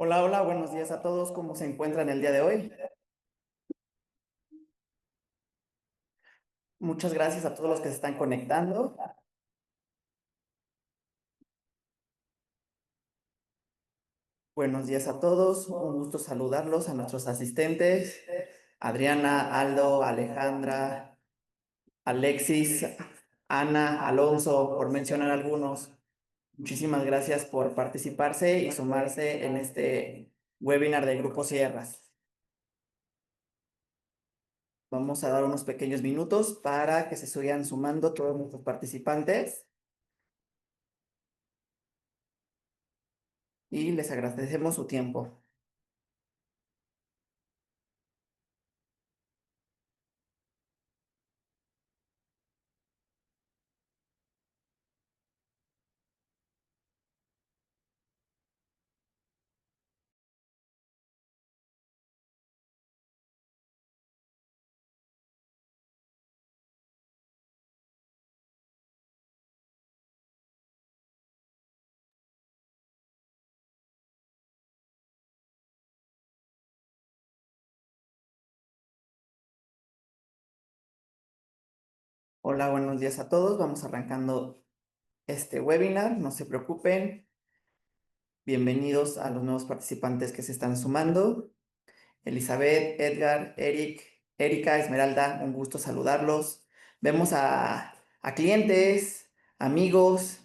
Hola, hola, buenos días a todos. ¿Cómo se encuentran el día de hoy? Muchas gracias a todos los que se están conectando. Buenos días a todos. Un gusto saludarlos a nuestros asistentes, Adriana, Aldo, Alejandra, Alexis, Ana, Alonso, por mencionar algunos. Muchísimas gracias por participarse y sumarse en este webinar de Grupo Sierras. Vamos a dar unos pequeños minutos para que se sigan sumando todos nuestros participantes. Y les agradecemos su tiempo. Hola, buenos días a todos. Vamos arrancando este webinar. No se preocupen. Bienvenidos a los nuevos participantes que se están sumando. Elizabeth, Edgar, Eric, Erika, Esmeralda, un gusto saludarlos. Vemos a clientes, amigos,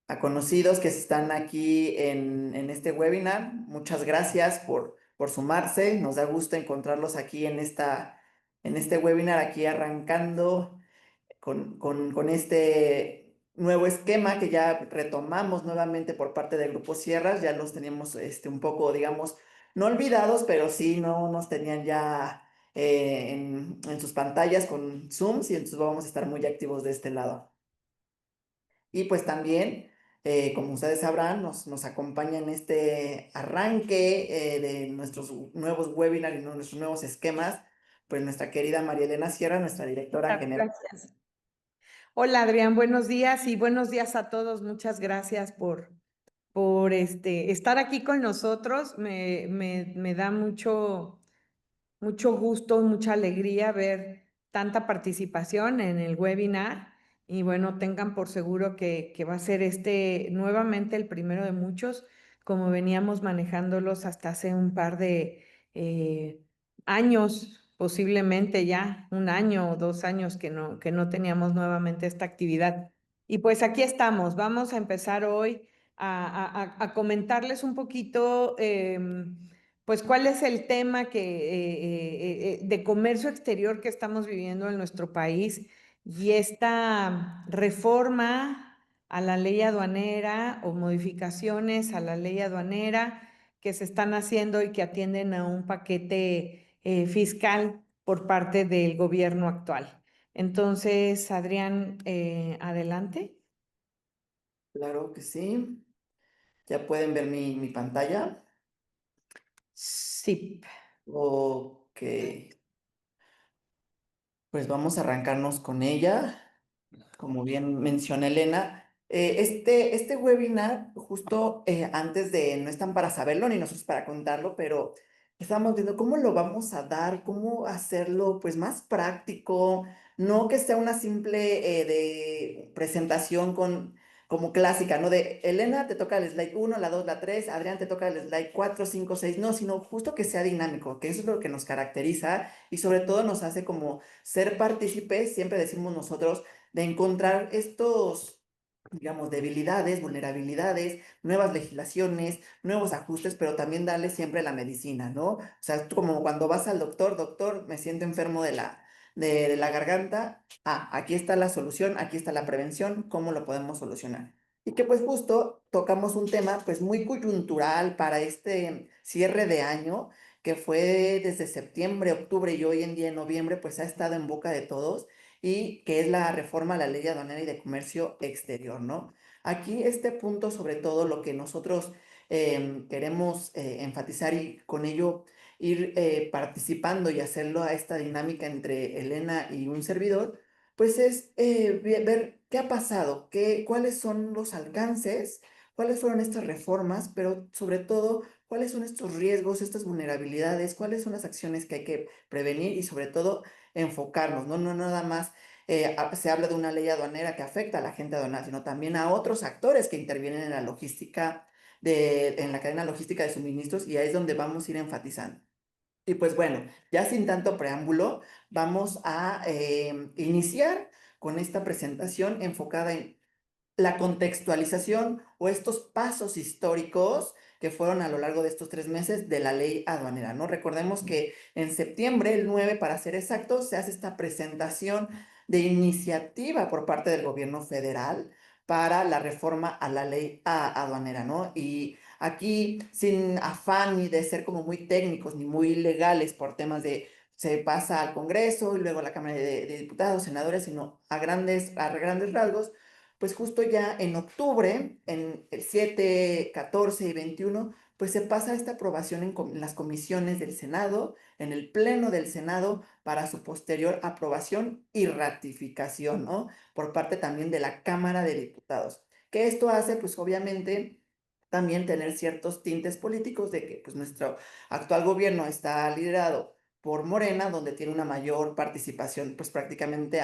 a conocidos que están aquí en este webinar. Muchas gracias por sumarse. Nos da gusto encontrarlos aquí en este webinar, aquí arrancando con este nuevo esquema que ya retomamos nuevamente por parte del Grupo Sierras. Ya los teníamos un poco, digamos, no olvidados, pero sí no nos tenían ya en sus pantallas con Zooms y entonces vamos a estar muy activos de este lado. Y pues también, como ustedes sabrán, nos acompaña en este arranque de nuestros nuevos webinars y nuestros nuevos esquemas, pues nuestra querida María Elena Sierra, nuestra directora general. Gracias. Hola Adrián, buenos días y buenos días a todos. Muchas gracias por estar aquí con nosotros. Me da mucho gusto, mucha alegría ver tanta participación en el webinar. Y bueno, tengan por seguro que va a ser nuevamente el primero de muchos, como veníamos manejándolos hasta hace un par de años, posiblemente ya un año o 2 años que no teníamos nuevamente esta actividad. Y pues aquí estamos, vamos a empezar hoy a comentarles un poquito. Pues, ¿cuál es el tema de comercio exterior que estamos viviendo en nuestro país? Y esta reforma a la ley aduanera o modificaciones a la ley aduanera que se están haciendo y que atienden a un paquete fiscal por parte del gobierno actual. Entonces, Adrián, adelante. Claro que sí. Ya pueden ver mi pantalla. Sí. Ok, pues vamos a arrancarnos con ella. Como bien menciona Elena, este webinar, justo antes de, no están para saberlo ni nosotros para contarlo, pero estamos viendo cómo lo vamos a dar, cómo hacerlo pues más práctico, no que sea una simple de presentación como clásica, ¿no? De Elena te toca el slide 1, la 2, la 3, Adrián te toca el slide 4, 5, 6, no, sino justo que sea dinámico, que eso es lo que nos caracteriza y sobre todo nos hace como ser partícipes, siempre decimos nosotros de encontrar estos, digamos, debilidades, vulnerabilidades, nuevas legislaciones, nuevos ajustes, pero también darle siempre la medicina, ¿no? O sea, tú como cuando vas al doctor, doctor, me siento enfermo de la garganta, aquí está la solución, aquí está la prevención, ¿cómo lo podemos solucionar? Y que pues justo tocamos un tema pues muy coyuntural para este cierre de año, que fue desde septiembre, octubre y hoy en día en noviembre, pues ha estado en boca de todos y que es la reforma a la ley aduanera y de comercio exterior, ¿no? Aquí este punto, sobre todo lo que nosotros queremos enfatizar y con ello ir participando y hacerlo a esta dinámica entre Elena y un servidor, pues es ver qué ha pasado, cuáles son los alcances, cuáles fueron estas reformas, pero sobre todo cuáles son estos riesgos, estas vulnerabilidades, cuáles son las acciones que hay que prevenir y sobre todo enfocarnos, no, no nada más se habla de una ley aduanera que afecta a la gente aduanal, sino también a otros actores que intervienen en la logística en la cadena logística de suministros y ahí es donde vamos a ir enfatizando. Y pues bueno, ya sin tanto preámbulo, vamos a iniciar con esta presentación enfocada en la contextualización o estos pasos históricos que fueron a lo largo de estos 3 meses de la ley aduanera, ¿no? Recordemos que en septiembre, el 9 para ser exactos, se hace esta presentación de iniciativa por parte del gobierno federal para la reforma a la ley aduanera, ¿no? Y aquí, sin afán ni de ser como muy técnicos ni muy legales por temas de se pasa al Congreso y luego a la Cámara de Diputados, senadores, sino a grandes rasgos, pues justo ya en octubre, en el 7, 14 y 21, pues se pasa esta aprobación en las comisiones del Senado, en el Pleno del Senado, para su posterior aprobación y ratificación, ¿no? Por parte también de la Cámara de Diputados. Que esto hace, pues obviamente, también tener ciertos tintes políticos de que pues nuestro actual gobierno está liderado por Morena, donde tiene una mayor participación, pues prácticamente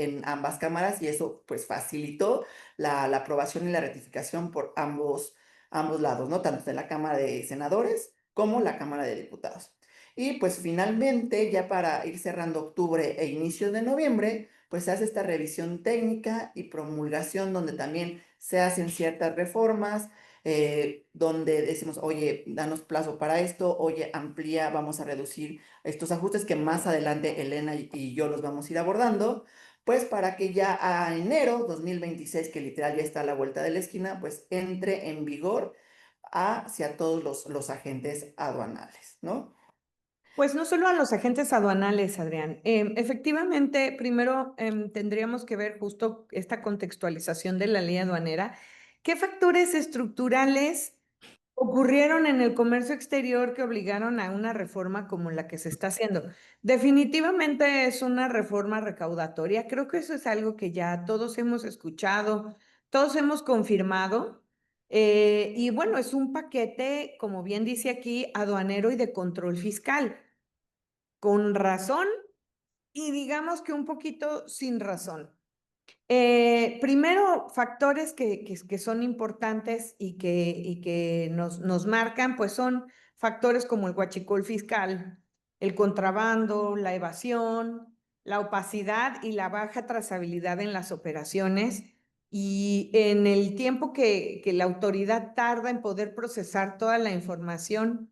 en ambas cámaras, y eso pues facilitó la aprobación y la ratificación por ambos lados, ¿no? Tanto de la Cámara de Senadores como la Cámara de Diputados. Y pues finalmente, ya para ir cerrando octubre e inicio de noviembre, pues se hace esta revisión técnica y promulgación donde también se hacen ciertas reformas, donde decimos, oye, danos plazo para esto, oye, amplía, vamos a reducir estos ajustes que más adelante Elena y yo los vamos a ir abordando, pues para que ya a enero 2026, que literal ya está a la vuelta de la esquina, pues entre en vigor hacia todos los agentes aduanales, ¿no? Pues no solo a los agentes aduanales, Adrián. Efectivamente, primero tendríamos que ver justo esta contextualización de la ley aduanera. ¿Qué factores estructurales ocurrieron en el comercio exterior que obligaron a una reforma como la que se está haciendo? Definitivamente es una reforma recaudatoria. Creo que eso es algo que ya todos hemos escuchado, todos hemos confirmado. Y bueno, es un paquete, como bien dice aquí, aduanero y de control fiscal, con razón y digamos que un poquito sin razón. Primero, factores que son importantes y que nos marcan, pues son factores como el huachicol fiscal, el contrabando, la evasión, la opacidad y la baja trazabilidad en las operaciones. Y en el tiempo que la autoridad tarda en poder procesar toda la información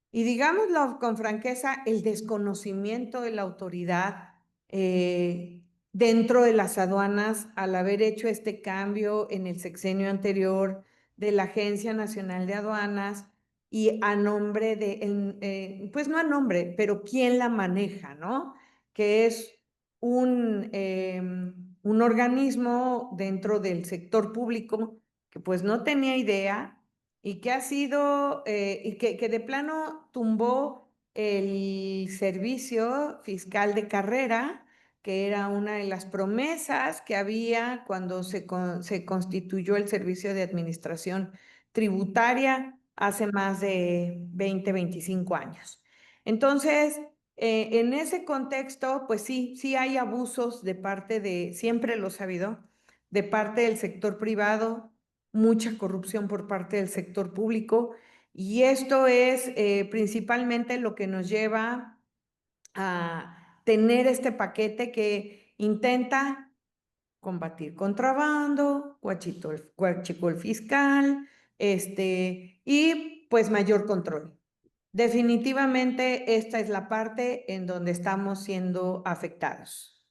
y digámoslo con franqueza, el desconocimiento de la autoridad dentro de las aduanas al haber hecho este cambio en el sexenio anterior de la Agencia Nacional de Aduanas y a nombre pues no a nombre, pero quién la maneja, ¿no? Que es un organismo dentro del sector público que pues no tenía idea y que ha sido, y que de plano tumbó el servicio fiscal de carrera, que era una de las promesas que había cuando se constituyó el servicio de administración tributaria hace más de 20, 25 años. Entonces, en ese contexto, pues sí, sí hay abusos de parte siempre lo ha habido, de parte del sector privado, mucha corrupción por parte del sector público y esto es principalmente lo que nos lleva a tener este paquete que intenta combatir contrabando, huachicol fiscal, y pues mayor control. Definitivamente esta es la parte en donde estamos siendo afectados.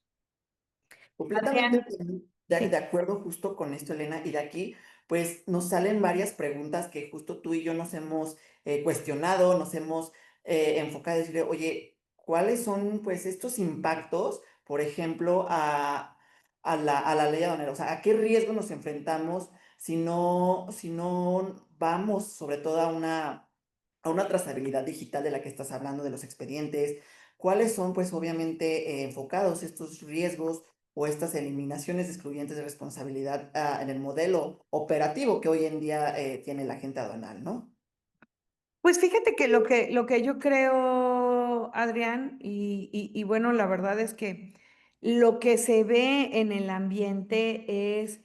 Completamente Adrián, de sí. acuerdo justo con esto, Elena, y de aquí pues nos salen varias preguntas que justo tú y yo nos hemos cuestionado, nos hemos enfocado a decirle, oye, ¿cuáles son pues estos impactos, por ejemplo, a la ley aduanera? O sea, ¿a qué riesgo nos enfrentamos si no vamos sobre todo a una trazabilidad digital de la que estás hablando, de los expedientes? ¿Cuáles son pues obviamente enfocados estos riesgos o estas eliminaciones excluyentes de responsabilidad en el modelo operativo que hoy en día tiene la agente aduanal, ¿no? Pues fíjate que lo que yo creo, Adrián, y bueno, la verdad es que lo que se ve en el ambiente es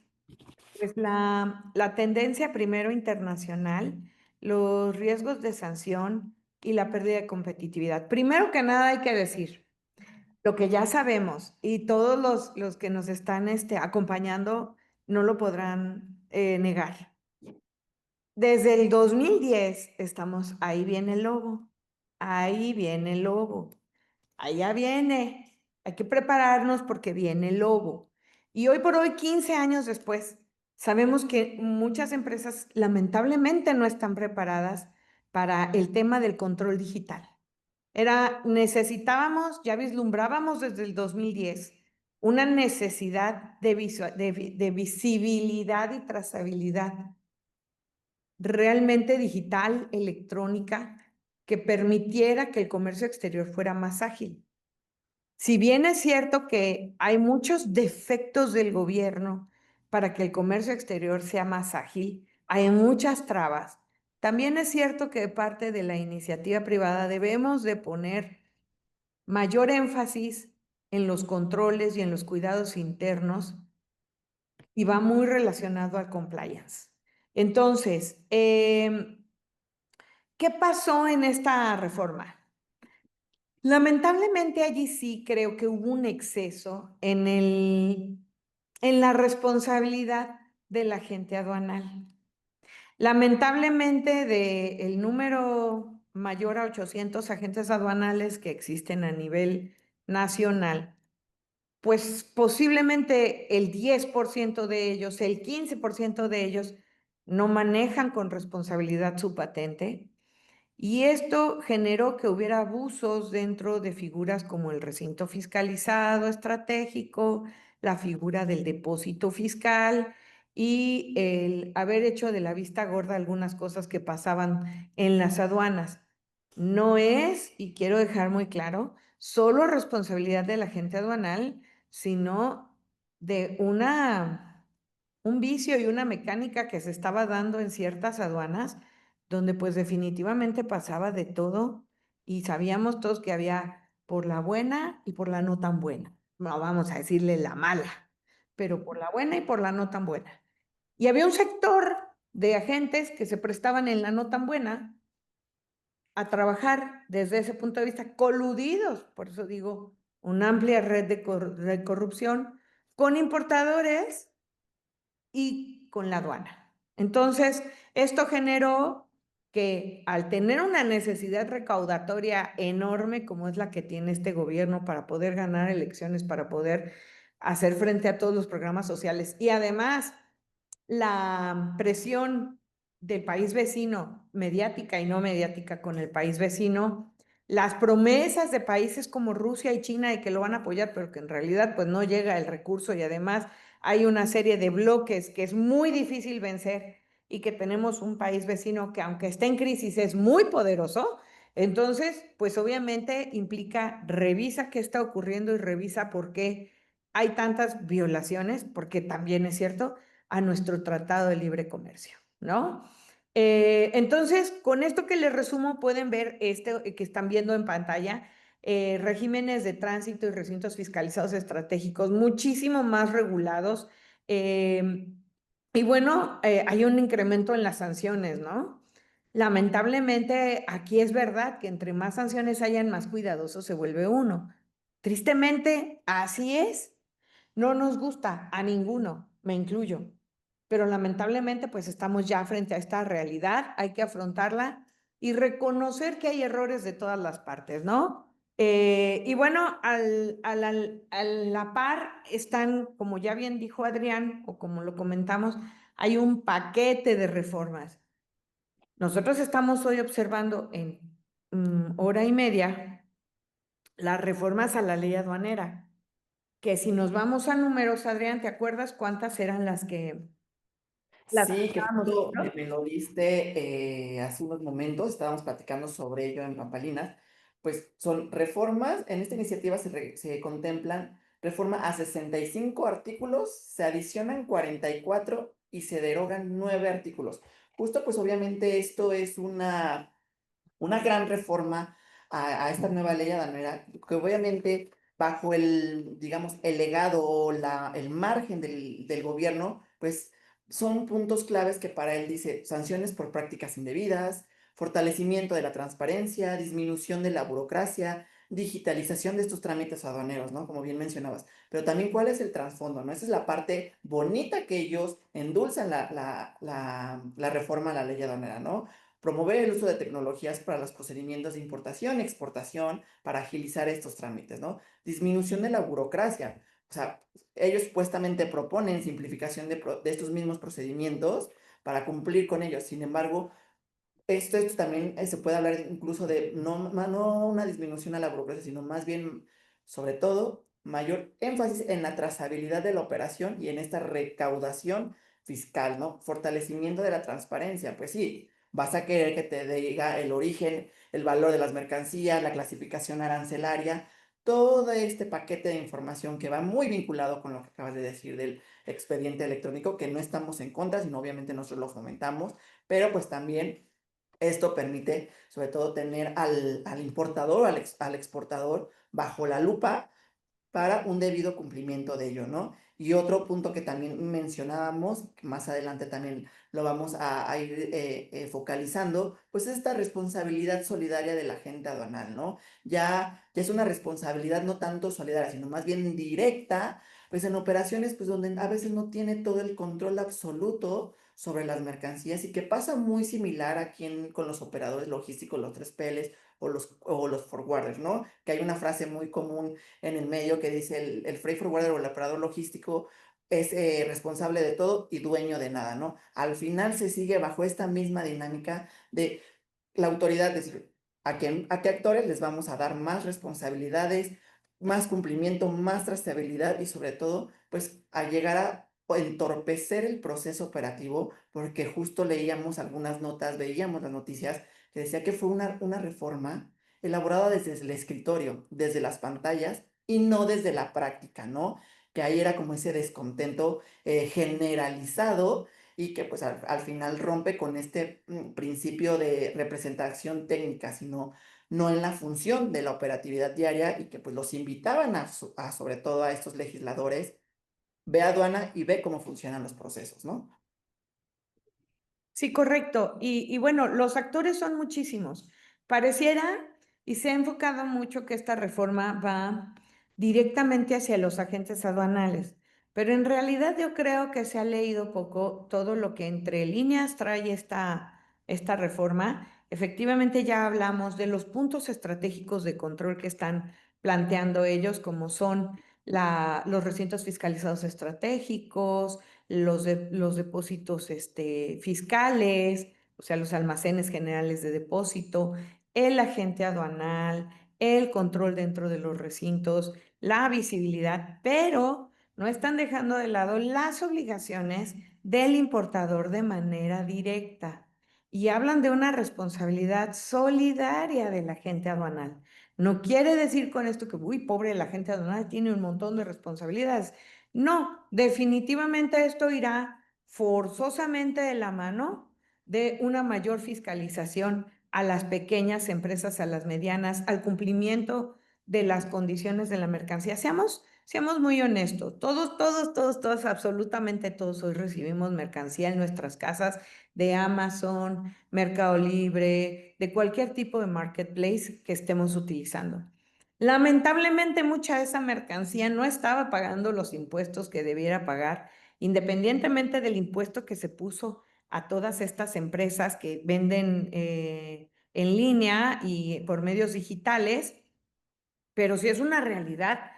pues la tendencia primero internacional, los riesgos de sanción y la pérdida de competitividad. Primero que nada hay que decir lo que ya sabemos y todos los que nos están acompañando no lo podrán negar. Desde el 2010 estamos, ahí viene el lobo, ahí viene el lobo, allá viene, hay que prepararnos porque viene el lobo. Y hoy por hoy, 15 años después, sabemos que muchas empresas lamentablemente no están preparadas para el tema del control digital. Necesitábamos, ya vislumbrábamos desde el 2010, una necesidad de visibilidad y trazabilidad realmente digital, electrónica, que permitiera que el comercio exterior fuera más ágil. Si bien es cierto que hay muchos defectos del gobierno para que el comercio exterior sea más ágil, hay muchas trabas. También es cierto que de parte de la iniciativa privada debemos de poner mayor énfasis en los controles y en los cuidados internos y va muy relacionado al compliance. Entonces, ¿qué pasó en esta reforma? Lamentablemente allí sí creo que hubo un exceso en la responsabilidad del agente aduanal. Lamentablemente del número mayor a 800 agentes aduanales que existen a nivel nacional, pues posiblemente el 10% de ellos, el 15% de ellos no manejan con responsabilidad su patente y esto generó que hubiera abusos dentro de figuras como el recinto fiscalizado estratégico, la figura del depósito fiscal y el haber hecho de la vista gorda algunas cosas que pasaban en las aduanas. No es, y quiero dejar muy claro, solo responsabilidad del agente aduanal, sino de un vicio y una mecánica que se estaba dando en ciertas aduanas donde pues definitivamente pasaba de todo y sabíamos todos que había por la buena y por la no tan buena. No vamos a decirle la mala, pero por la buena y por la no tan buena. Y había un sector de agentes que se prestaban en la no tan buena a trabajar desde ese punto de vista coludidos, por eso digo, una amplia red de corrupción con importadores y con la aduana. Entonces, esto generó que al tener una necesidad recaudatoria enorme como es la que tiene este gobierno para poder ganar elecciones, para poder hacer frente a todos los programas sociales y además la presión del país vecino, mediática y no mediática con el país vecino, las promesas de países como Rusia y China de que lo van a apoyar, pero que en realidad pues no llega el recurso y además hay una serie de bloques que es muy difícil vencer y que tenemos un país vecino que aunque esté en crisis es muy poderoso, entonces pues obviamente implica revisa qué está ocurriendo y revisa por qué hay tantas violaciones, porque también es cierto, a nuestro Tratado de Libre Comercio, ¿no? Entonces, con esto que les resumo, pueden ver que están viendo en pantalla, regímenes de tránsito y recintos fiscalizados estratégicos muchísimo más regulados. Y bueno, hay un incremento en las sanciones, ¿no? Lamentablemente, aquí es verdad que entre más sanciones hayan, más cuidadoso se vuelve uno. Tristemente, así es. No nos gusta a ninguno, me incluyo, pero lamentablemente pues estamos ya frente a esta realidad, hay que afrontarla y reconocer que hay errores de todas las partes, ¿no? Y bueno, a la par están, como ya bien dijo Adrián, o como lo comentamos, hay un paquete de reformas. Nosotros estamos hoy observando en hora y media las reformas a la ley aduanera que si nos vamos a números, Adrián, ¿te acuerdas cuántas eran las que Sí, que estábamos justo viendo? me lo diste hace unos momentos, estábamos platicando sobre ello en Pampalinas, pues son reformas, en esta iniciativa se contemplan reforma a 65 artículos, se adicionan 44 y se derogan 9 artículos. Justo pues obviamente esto es una una gran reforma a esta nueva ley aduanera, que obviamente bajo el, digamos, el legado o el margen del gobierno, pues son puntos claves que para él dice sanciones por prácticas indebidas, fortalecimiento de la transparencia, disminución de la burocracia, digitalización de estos trámites aduaneros, ¿no? Como bien mencionabas. Pero también cuál es el trasfondo, ¿no? Esa es la parte bonita que ellos endulzan la reforma a la ley aduanera, ¿no? Promover el uso de tecnologías para los procedimientos de importación y exportación para agilizar estos trámites, ¿no? Disminución de la burocracia. O sea, ellos supuestamente proponen simplificación de estos mismos procedimientos para cumplir con ellos. Sin embargo, esto también se puede hablar incluso de no una disminución a la burocracia, sino más bien, sobre todo, mayor énfasis en la trazabilidad de la operación y en esta recaudación fiscal, ¿no? Fortalecimiento de la transparencia. Pues sí, vas a querer que te diga el origen, el valor de las mercancías, la clasificación arancelaria, todo este paquete de información que va muy vinculado con lo que acabas de decir del expediente electrónico, que no estamos en contra, sino obviamente nosotros lo fomentamos, pero pues también esto permite, sobre todo, tener al importador o al exportador bajo la lupa para un debido cumplimiento de ello, ¿no? Y otro punto que también mencionábamos, que más adelante también lo vamos a ir focalizando, pues es esta responsabilidad solidaria del agente aduanal, ¿no? Ya es una responsabilidad no tanto solidaria, sino más bien directa, pues en operaciones pues donde a veces no tiene todo el control absoluto sobre las mercancías y que pasa muy similar aquí con los operadores logísticos, los 3PLs o los forwarders, ¿no? Que hay una frase muy común en el medio que dice el freight forwarder o el operador logístico es responsable de todo y dueño de nada, ¿no? Al final se sigue bajo esta misma dinámica de la autoridad decir a qué actores les vamos a dar más responsabilidades, más cumplimiento, más trazabilidad y sobre todo, pues a llegar a entorpecer el proceso operativo, porque justo leíamos algunas notas, veíamos las noticias que decía que fue una reforma elaborada desde el escritorio, desde las pantallas y no desde la práctica, ¿no? Que ahí era como ese descontento generalizado y que pues al final rompe con este principio de representación técnica, sino no en la función de la operatividad diaria y que pues los invitaban sobre todo a estos legisladores, ve aduana y ve cómo funcionan los procesos, ¿no? Sí, correcto. Y bueno, los actores son muchísimos. Pareciera y se ha enfocado mucho que esta reforma va directamente hacia los agentes aduanales, pero en realidad yo creo que se ha leído poco todo lo que entre líneas trae esta reforma. Efectivamente, ya hablamos de los puntos estratégicos de control que están planteando ellos, como son los recintos fiscalizados estratégicos, los depósitos fiscales, o sea, los almacenes generales de depósito, el agente aduanal, el control dentro de los recintos, la visibilidad, pero no están dejando de lado las obligaciones del importador de manera directa. Y hablan de una responsabilidad solidaria del agente aduanal. No quiere decir con esto que, uy, pobre el agente aduanal, tiene un montón de responsabilidades. No, definitivamente esto irá forzosamente de la mano de una mayor fiscalización a las pequeñas empresas, a las medianas, al cumplimiento de las condiciones de la mercancía. Seamos muy honestos, todos, absolutamente todos hoy recibimos mercancía en nuestras casas de Amazon, Mercado Libre, de cualquier tipo de marketplace que estemos utilizando. Lamentablemente, mucha de esa mercancía no estaba pagando los impuestos que debiera pagar, independientemente del impuesto que se puso a todas estas empresas que venden en línea y por medios digitales, pero sí es una realidad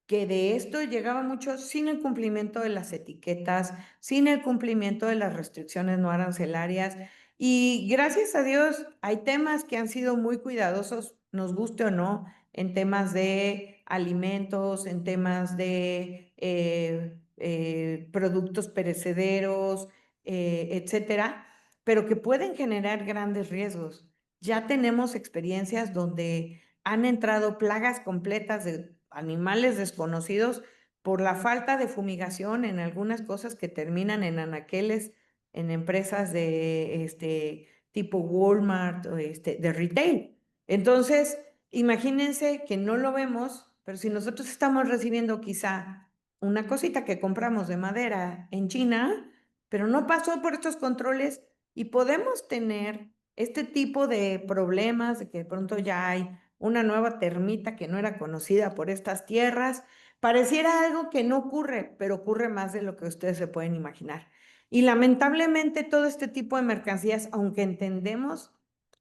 que de esto llegaba mucho sin el cumplimiento de las etiquetas, sin el cumplimiento de las restricciones no arancelarias. Y gracias a Dios hay temas que han sido muy cuidadosos, nos guste o no, en temas de alimentos, en temas de productos perecederos, etcétera, pero que pueden generar grandes riesgos. Ya tenemos experiencias donde han entrado plagas completas de animales desconocidos por la falta de fumigación en algunas cosas que terminan en anaqueles, en empresas de tipo Walmart o de retail. Entonces, imagínense que no lo vemos, pero si nosotros estamos recibiendo quizá una cosita que compramos de madera en China, pero no pasó por estos controles y podemos tener este tipo de problemas de que de pronto ya hay una nueva termita que no era conocida por estas tierras. Pareciera algo que no ocurre, pero ocurre más de lo que ustedes se pueden imaginar. Y lamentablemente todo este tipo de mercancías, aunque entendemos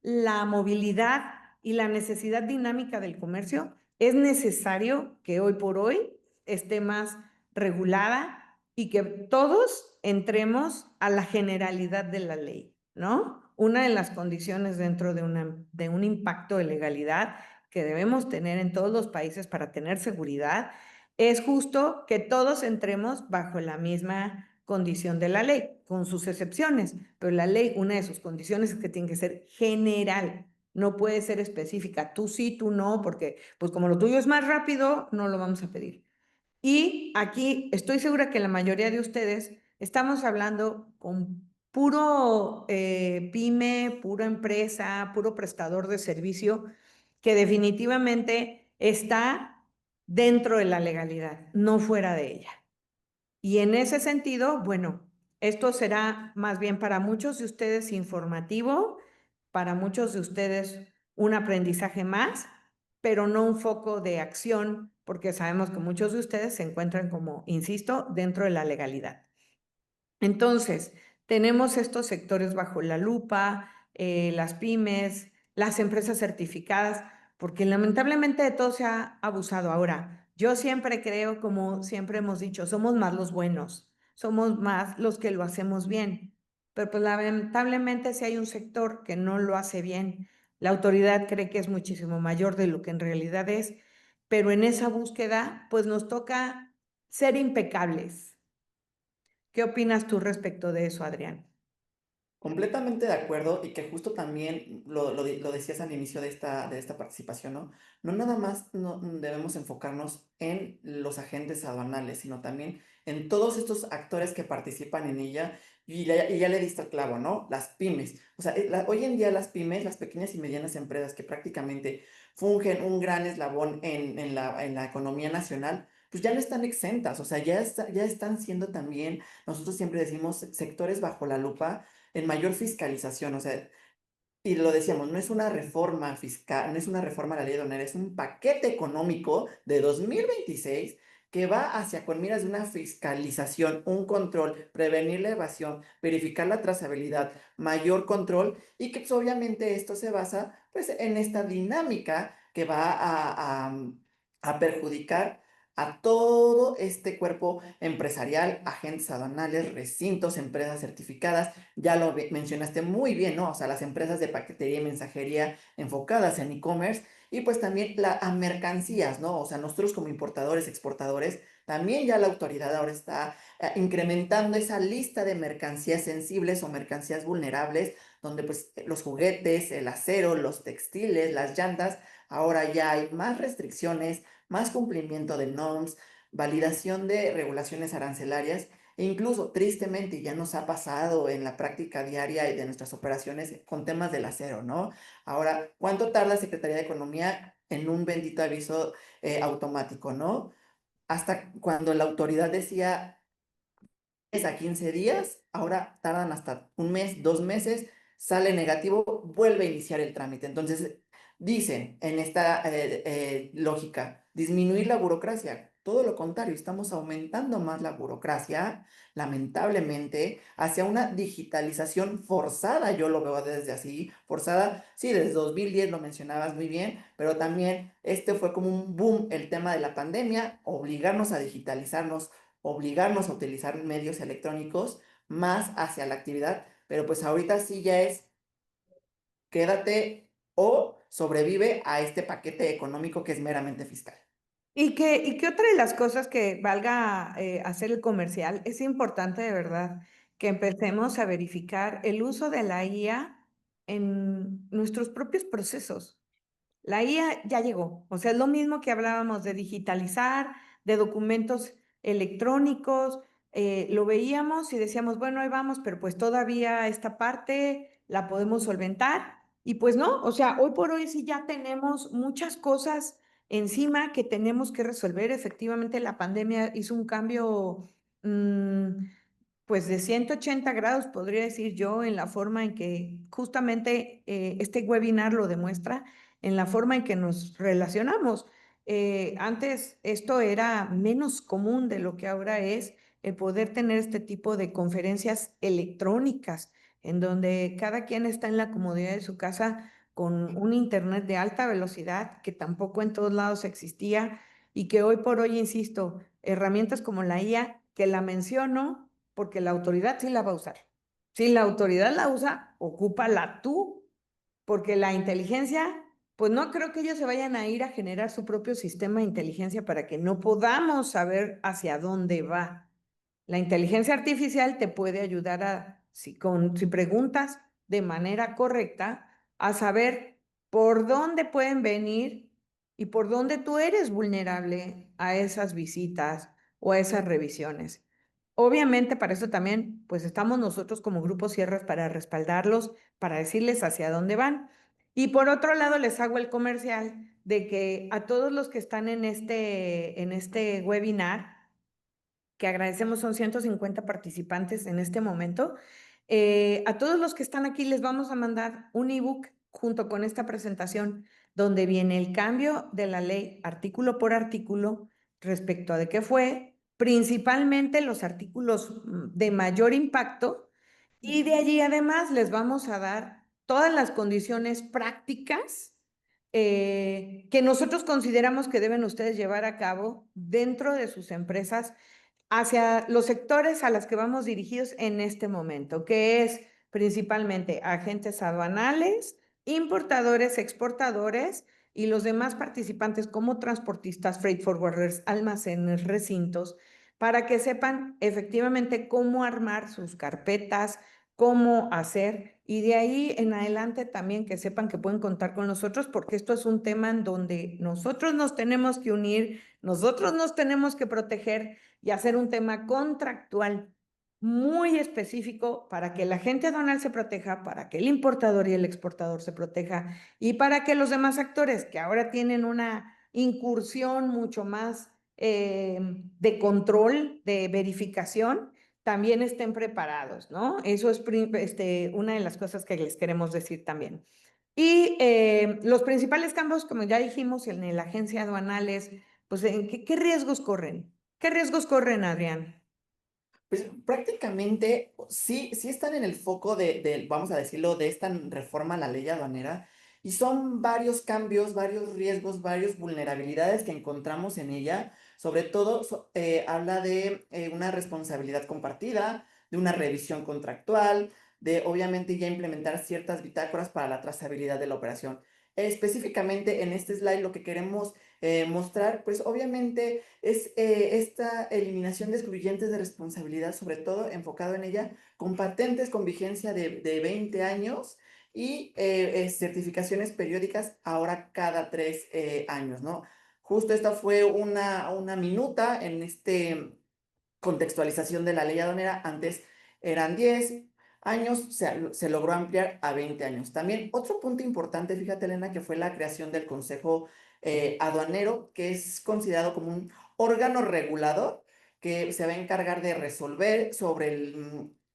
la movilidad y la necesidad dinámica del comercio, es necesario que hoy por hoy esté más regulada y que todos entremos a la generalidad de la ley, ¿no? Una de las condiciones dentro de un impacto de legalidad que debemos tener en todos los países para tener seguridad es justo que todos entremos bajo la misma condición de la ley, con sus excepciones, pero la ley, una de sus condiciones es que tiene que ser general, no puede ser específica, tú sí, tú no, porque pues como lo tuyo es más rápido, no lo vamos a pedir. Y aquí estoy segura que la mayoría de ustedes estamos hablando con puro pyme, pura empresa, puro prestador de servicio, que definitivamente está dentro de la legalidad, no fuera de ella. Y en ese sentido, bueno, esto será más bien para muchos de ustedes informativo, para muchos de ustedes un aprendizaje más, pero no un foco de acción, porque sabemos que muchos de ustedes se encuentran, como, insisto, dentro de la legalidad. Entonces, tenemos estos sectores bajo la lupa, las pymes, las empresas certificadas, porque lamentablemente de todo se ha abusado. Ahora, yo siempre creo, como siempre hemos dicho, somos más los buenos, somos más los que lo hacemos bien, pero pues lamentablemente si hay un sector que no lo hace bien, la autoridad cree que es muchísimo mayor de lo que en realidad es, pero en esa búsqueda, pues nos toca ser impecables. ¿Qué opinas tú respecto de eso, Adrián? Completamente de acuerdo y que justo también lo decías al inicio de esta participación, ¿no? No nada más no, debemos enfocarnos en los agentes aduanales, sino también en todos estos actores que participan en ella y ya le diste el clavo, ¿no? Las pymes. O sea, hoy en día las pymes, las pequeñas y medianas empresas que prácticamente fungen un gran eslabón en la economía nacional, pues ya no están exentas, o sea, ya están siendo también, nosotros siempre decimos, sectores bajo la lupa en mayor fiscalización, o sea, y lo decíamos, no es una reforma fiscal, no es una reforma a la ley de Donera, es un paquete económico de 2026 que va hacia con miras de una fiscalización, un control, prevenir la evasión, verificar la trazabilidad, mayor control y que pues, obviamente esto se basa pues en esta dinámica que va a perjudicar a todo este cuerpo empresarial, agentes aduanales, recintos, empresas certificadas, ya lo mencionaste muy bien, ¿no? O sea, las empresas de paquetería y mensajería enfocadas en e-commerce y pues también a mercancías, ¿no? O sea, nosotros como importadores, exportadores, también ya la autoridad ahora está incrementando esa lista de mercancías sensibles o mercancías vulnerables, donde pues los juguetes, el acero, los textiles, las llantas, ahora ya hay más restricciones, más cumplimiento de norms, validación de regulaciones arancelarias e incluso, tristemente, ya nos ha pasado en la práctica diaria y de nuestras operaciones con temas del acero, ¿no? Ahora, ¿cuánto tarda Secretaría de Economía en un bendito aviso automático, ¿no? Hasta cuando la autoridad decía es a 15 días, ahora tardan hasta un mes, 2 meses, sale negativo, vuelve a iniciar el trámite. Entonces, dicen en esta lógica, disminuir la burocracia. Todo lo contrario, estamos aumentando más la burocracia, lamentablemente, hacia una digitalización forzada, yo lo veo desde así, forzada, sí, desde 2010 lo mencionabas muy bien, pero también este fue como un boom el tema de la pandemia, obligarnos a digitalizarnos, obligarnos a utilizar medios electrónicos más hacia la actividad, pero pues ahorita sí ya es quédate o sobrevive a este paquete económico que es meramente fiscal. Y que otra de las cosas que valga hacer el comercial, es importante de verdad que empecemos a verificar el uso de la IA en nuestros propios procesos. La IA ya llegó, o sea, es lo mismo que hablábamos de digitalizar, de documentos electrónicos, lo veíamos y decíamos, bueno, ahí vamos, pero pues todavía esta parte la podemos solventar. Y pues no, o sea, hoy por hoy sí ya tenemos muchas cosas encima que tenemos que resolver. Efectivamente, la pandemia hizo un cambio, pues de 180 grados, podría decir yo, en la forma en que justamente este webinar lo demuestra, en la forma en que nos relacionamos. Antes esto era menos común de lo que ahora es el poder tener este tipo de conferencias electrónicas, en donde cada quien está en la comodidad de su casa con un internet de alta velocidad que tampoco en todos lados existía y que hoy por hoy, insisto, herramientas como la IA, que la menciono porque la autoridad sí la va a usar. Si la autoridad la usa, ocúpala tú, porque la inteligencia, pues no creo que ellos se vayan a ir a generar su propio sistema de inteligencia para que no podamos saber hacia dónde va. La inteligencia artificial te puede ayudar a, si preguntas de manera correcta, a saber por dónde pueden venir y por dónde tú eres vulnerable a esas visitas o a esas revisiones. Obviamente para eso también, pues estamos nosotros como Grupo Sierras para respaldarlos, para decirles hacia dónde van. Y por otro lado, les hago el comercial de que a todos los que están en este webinar, que agradecemos, son 150 participantes en este momento. A todos los que están aquí les vamos a mandar un ebook junto con esta presentación donde viene el cambio de la ley artículo por artículo respecto a de qué fue, principalmente los artículos de mayor impacto, y de allí además les vamos a dar todas las condiciones prácticas que nosotros consideramos que deben ustedes llevar a cabo dentro de sus empresas hacia los sectores a los que vamos dirigidos en este momento, que es principalmente agentes aduanales, importadores, exportadores y los demás participantes como transportistas, freight forwarders, almacenes, recintos, para que sepan efectivamente cómo armar sus carpetas, cómo hacer, y de ahí en adelante también que sepan que pueden contar con nosotros, porque esto es un tema en donde nosotros nos tenemos que unir, nosotros nos tenemos que proteger y hacer un tema contractual muy específico para que el agente aduanal se proteja, para que el importador y el exportador se proteja y para que los demás actores que ahora tienen una incursión mucho más de control, de verificación, también estén preparados, ¿no? Eso es una de las cosas que les queremos decir también. Y los principales cambios, como ya dijimos, en la agencia aduanal es, pues, ¿qué riesgos corren? ¿Qué riesgos corren, Adrián? Pues prácticamente sí están en el foco vamos a decirlo, de esta reforma a la ley aduanera, y son varios cambios, varios riesgos, varias vulnerabilidades que encontramos en ella. Sobre todo habla de una responsabilidad compartida, de una revisión contractual, de obviamente ya implementar ciertas bitácoras para la trazabilidad de la operación. Específicamente en este slide lo que queremos mostrar, pues obviamente es esta eliminación de excluyentes de responsabilidad, sobre todo enfocado en ella, con patentes con vigencia de 20 años y certificaciones periódicas ahora cada 3 años, ¿no? Justo esta fue una minuta en contextualización de la ley aduanera. Antes eran 10 años, se logró ampliar a 20 años. También otro punto importante, fíjate Elena, que fue la creación del Consejo Aduanero, que es considerado como un órgano regulador que se va a encargar de resolver sobre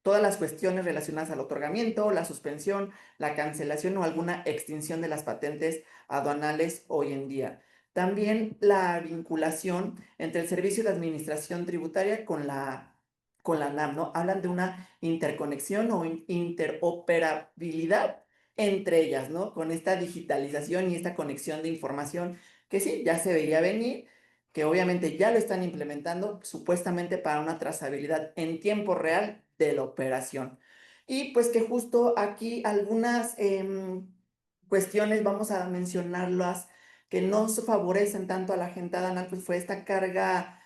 todas las cuestiones relacionadas al otorgamiento, la suspensión, la cancelación o alguna extinción de las patentes aduanales hoy en día. También la vinculación entre el Servicio de Administración Tributaria con la NAM, ¿no? Hablan de una interconexión o interoperabilidad entre ellas, ¿no? Con esta digitalización y esta conexión de información que sí, ya se veía venir, que obviamente ya lo están implementando supuestamente para una trazabilidad en tiempo real de la operación. Y pues que justo aquí algunas cuestiones, vamos a mencionarlas, que no favorecen tanto a la gente aduanal, pues fue esta carga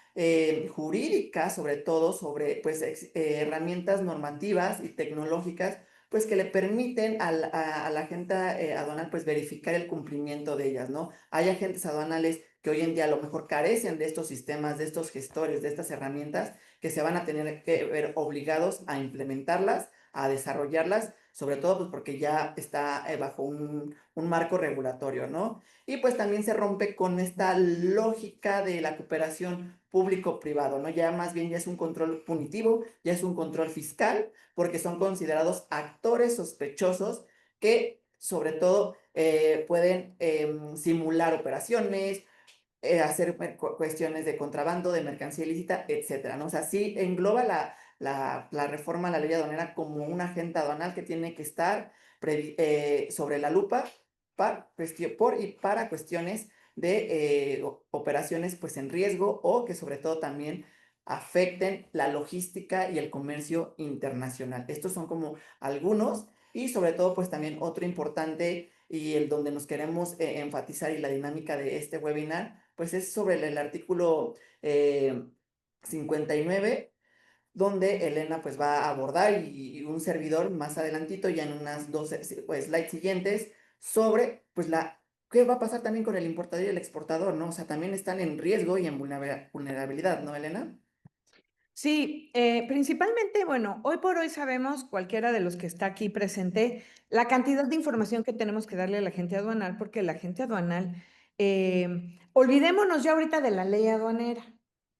jurídica, sobre todo sobre pues, herramientas normativas y tecnológicas, pues que le permiten a la gente aduanal pues verificar el cumplimiento de ellas, ¿no? Hay agentes aduanales que hoy en día a lo mejor carecen de estos sistemas, de estos gestores, de estas herramientas, que se van a tener que ver obligados a implementarlas a desarrollarlas, sobre todo pues porque ya está bajo un marco regulatorio, ¿no? Y pues también se rompe con esta lógica de la cooperación público-privado, ¿no? Ya más bien ya es un control punitivo, ya es un control fiscal, porque son considerados actores sospechosos que sobre todo pueden simular operaciones, hacer cuestiones de contrabando, de mercancía ilícita, etcétera, ¿no? O sea, sí engloba la reforma a la ley aduanera como un agente aduanal que tiene que estar sobre la lupa por y para cuestiones de operaciones pues en riesgo o que sobre todo también afecten la logística y el comercio internacional. Estos son como algunos y sobre todo pues también otro importante y el donde nos queremos enfatizar y la dinámica de este webinar pues es sobre el artículo 59 donde Elena pues va a abordar y un servidor más adelantito, ya en unas dos pues, slides siguientes, sobre pues qué va a pasar también con el importador y el exportador, ¿no? O sea, también están en riesgo y en vulnerabilidad, ¿no, Elena? Sí, principalmente, bueno, hoy por hoy sabemos, cualquiera de los que está aquí presente, la cantidad de información que tenemos que darle a la gente aduanal, porque la gente aduanal, olvidémonos ya ahorita de la ley aduanera,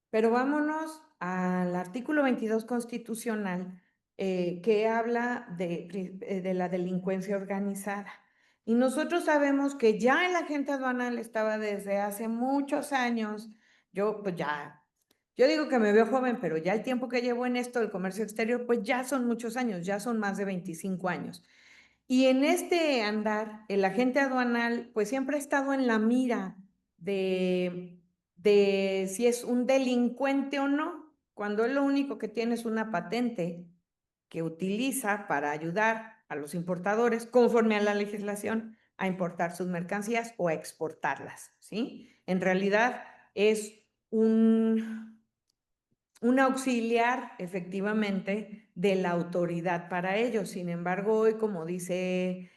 pero vámonos al artículo 22 constitucional que habla de la delincuencia organizada. Y nosotros sabemos que ya en la gente aduanal estaba desde hace muchos años, yo pues ya yo digo que me veo joven, pero ya el tiempo que llevo en esto del comercio exterior, pues ya son muchos años, ya son más de 25 años. Y en este andar, el agente aduanal, pues siempre ha estado en la mira de si es un delincuente o no, cuando él lo único que tiene es una patente que utiliza para ayudar a los importadores, conforme a la legislación, a importar sus mercancías o a exportarlas, ¿sí? En realidad es un un auxiliar efectivamente de la autoridad para ello. Sin embargo, hoy, como dice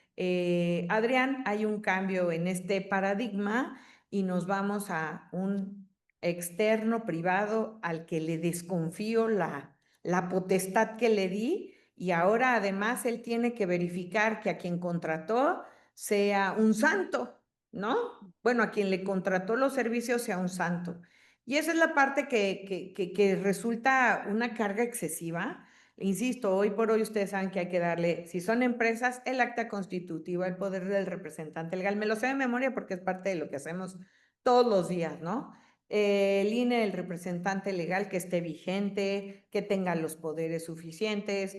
Adrián, hay un cambio en este paradigma y nos vamos a un externo privado al que le desconfío la potestad que le di y ahora además él tiene que verificar que a quien contrató sea un santo, ¿no? Bueno, a quien le contrató los servicios sea un santo. Y esa es la parte que resulta una carga excesiva. Insisto, hoy por hoy ustedes saben que hay que darle, si son empresas, el acta constitutiva, el poder del representante legal. Me lo sé de memoria porque es parte de lo que hacemos todos los días, ¿no? El INE, el representante legal que esté vigente, que tenga los poderes suficientes.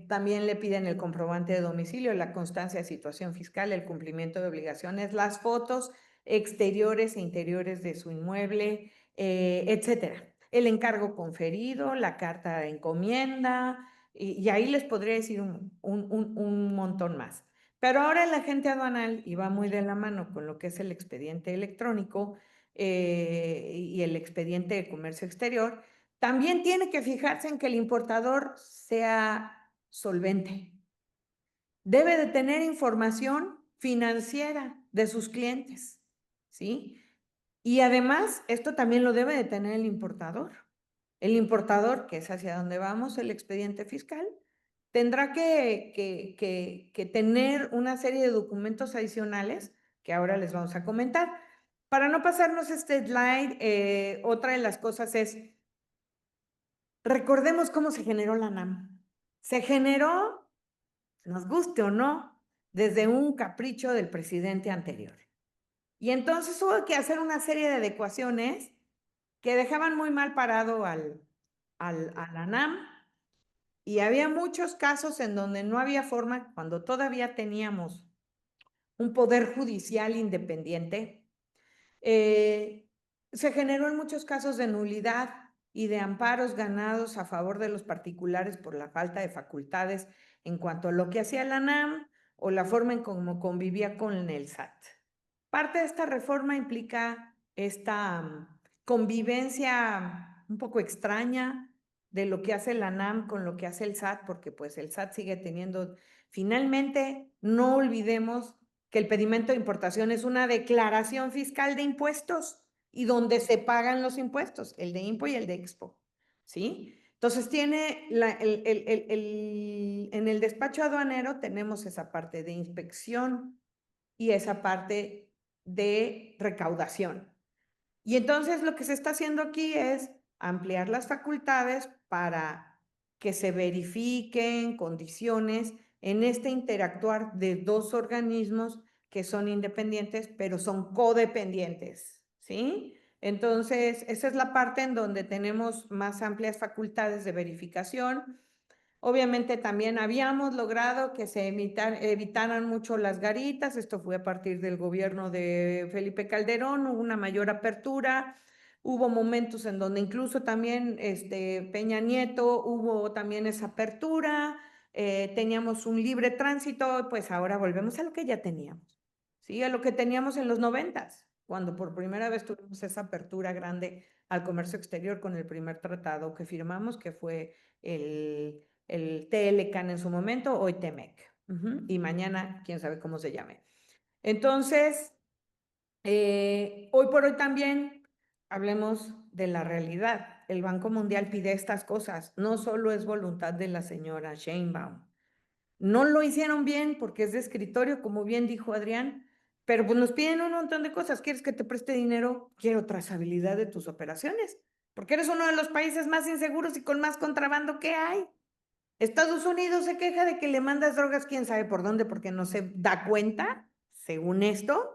También le piden el comprobante de domicilio, la constancia de situación fiscal, el cumplimiento de obligaciones, las fotos exteriores e interiores de su inmueble, etcétera. El encargo conferido, la carta de encomienda, y ahí les podría decir un montón más. Pero ahora el agente aduanal, y va muy de la mano con lo que es el expediente electrónico y el expediente de comercio exterior, también tiene que fijarse en que el importador sea solvente. Debe de tener información financiera de sus clientes, ¿sí? Y además, esto también lo debe de tener el importador. El importador, que es hacia donde vamos, el expediente fiscal, tendrá que tener una serie de documentos adicionales que ahora les vamos a comentar. Para no pasarnos este slide, otra de las cosas es, recordemos cómo se generó la NAM. Se generó, nos guste o no, desde un capricho del presidente anterior. Y entonces hubo que hacer una serie de adecuaciones que dejaban muy mal parado a la NAM y había muchos casos en donde no había forma, cuando todavía teníamos un poder judicial independiente, eh, se generó en muchos casos de nulidad y de amparos ganados a favor de los particulares por la falta de facultades en cuanto a lo que hacía la NAM o la forma en cómo convivía con el SAT. Parte de esta reforma implica esta convivencia un poco extraña de lo que hace la NAM con lo que hace el SAT, porque pues el SAT sigue teniendo, finalmente, no olvidemos que el pedimento de importación es una declaración fiscal de impuestos y donde se pagan los impuestos, el de IMPO y el de EXPO, ¿sí? Entonces tiene en el despacho aduanero tenemos esa parte de inspección y esa parte de recaudación. Y entonces lo que se está haciendo aquí es ampliar las facultades para que se verifiquen condiciones en este interactuar de dos organismos que son independientes, pero son codependientes, ¿sí? Entonces, esa es la parte en donde tenemos más amplias facultades de verificación. Obviamente también habíamos logrado que se evitaran mucho las garitas, esto fue a partir del gobierno de Felipe Calderón, hubo una mayor apertura, hubo momentos en donde incluso también Peña Nieto hubo también esa apertura, teníamos un libre tránsito, pues ahora volvemos a lo que ya teníamos, ¿sí? A lo que teníamos en los 90s, cuando por primera vez tuvimos esa apertura grande al comercio exterior con el primer tratado que firmamos, que fue el TLCAN en su momento, hoy TEMEC. Y mañana, quién sabe cómo se llame. Entonces, hoy por hoy también hablemos de la realidad. El Banco Mundial pide estas cosas. No solo es voluntad de la señora Sheinbaum. No lo hicieron bien porque es de escritorio, como bien dijo Adrián, pero pues nos piden un montón de cosas. ¿Quieres que te preste dinero? Quiero trazabilidad de tus operaciones, porque eres uno de los países más inseguros y con más contrabando que hay. Estados Unidos se queja de que le mandas drogas quién sabe por dónde porque no se da cuenta, según esto.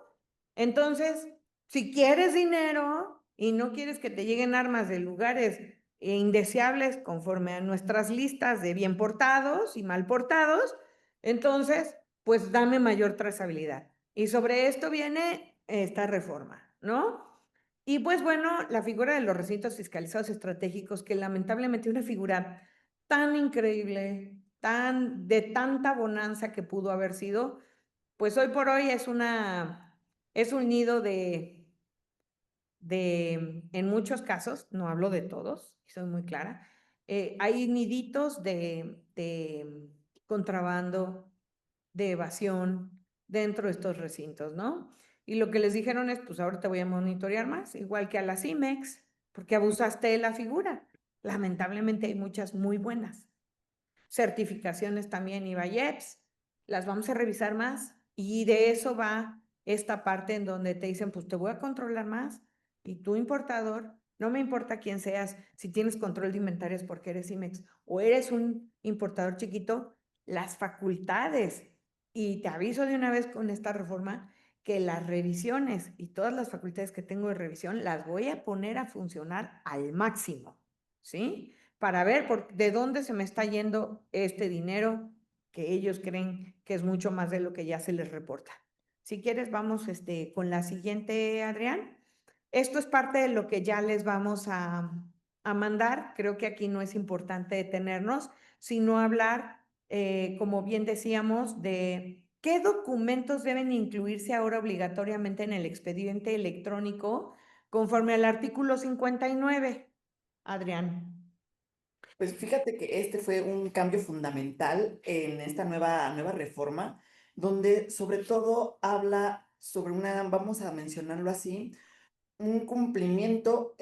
Entonces, si quieres dinero y no quieres que te lleguen armas de lugares indeseables conforme a nuestras listas de bien portados y mal portados, entonces, pues dame mayor trazabilidad. Y sobre esto viene esta reforma, ¿no? Y pues bueno, la figura de los recintos fiscalizados estratégicos, que lamentablemente una figura tan increíble, de tanta bonanza que pudo haber sido, pues hoy por hoy es un nido en muchos casos, no hablo de todos, soy muy clara, hay niditos de contrabando, de evasión dentro de estos recintos, ¿no? Y lo que les dijeron es, pues ahora te voy a monitorear más, igual que a la CIMEX, porque abusaste de la figura. Lamentablemente hay muchas muy buenas certificaciones también IVAYEPS, las vamos a revisar más y de eso va esta parte en donde te dicen, pues te voy a controlar más y tú importador, no me importa quién seas, si tienes control de inventarios porque eres IMEX o eres un importador chiquito, las facultades, y te aviso de una vez con esta reforma que las revisiones y todas las facultades que tengo de revisión las voy a poner a funcionar al máximo, ¿sí? Para ver de dónde se me está yendo este dinero que ellos creen que es mucho más de lo que ya se les reporta. Si quieres, vamos con la siguiente, Adrián. Esto es parte de lo que ya les vamos a mandar. Creo que aquí no es importante detenernos, sino hablar, como bien decíamos, de qué documentos deben incluirse ahora obligatoriamente en el expediente electrónico conforme al artículo 59, Adrián. Pues fíjate que este fue un cambio fundamental en esta nueva reforma, donde sobre todo habla sobre vamos a mencionarlo así, un cumplimiento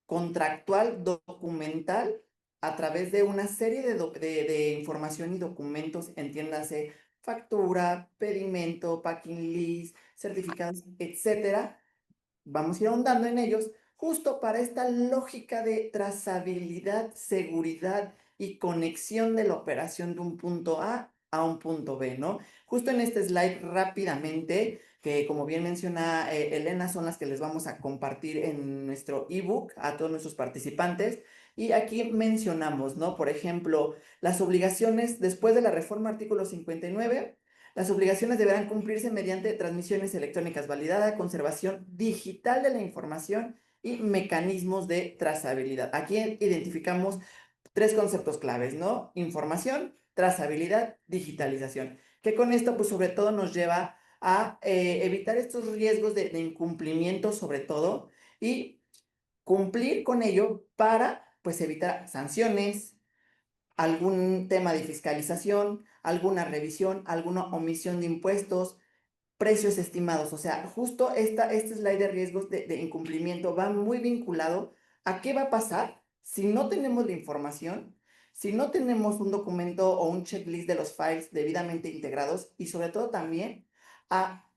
contractual documental a través de una serie de información y documentos, entiéndase, factura, pedimento, packing list, certificados, etcétera. Vamos a ir ahondando en ellos justo para esta lógica de trazabilidad, seguridad y conexión de la operación de un punto A un punto B, ¿no? Justo en este slide rápidamente, que como bien menciona Elena, son las que les vamos a compartir en nuestro ebook a todos nuestros participantes. Y aquí mencionamos, ¿no? Por ejemplo, las obligaciones después de la reforma artículo 59. Las obligaciones deberán cumplirse mediante transmisiones electrónicas validadas, conservación digital de la información y mecanismos de trazabilidad. Aquí identificamos tres conceptos claves, ¿no? Información, trazabilidad, digitalización. Que con esto, pues sobre todo nos lleva a evitar estos riesgos de incumplimiento, sobre todo, y cumplir con ello para, pues, evitar sanciones, algún tema de fiscalización, alguna revisión, alguna omisión de impuestos, precios estimados. O sea, justo este slide de riesgos de incumplimiento va muy vinculado a qué va a pasar Si no tenemos la información, si no tenemos un documento o un checklist de los files debidamente integrados y sobre todo también a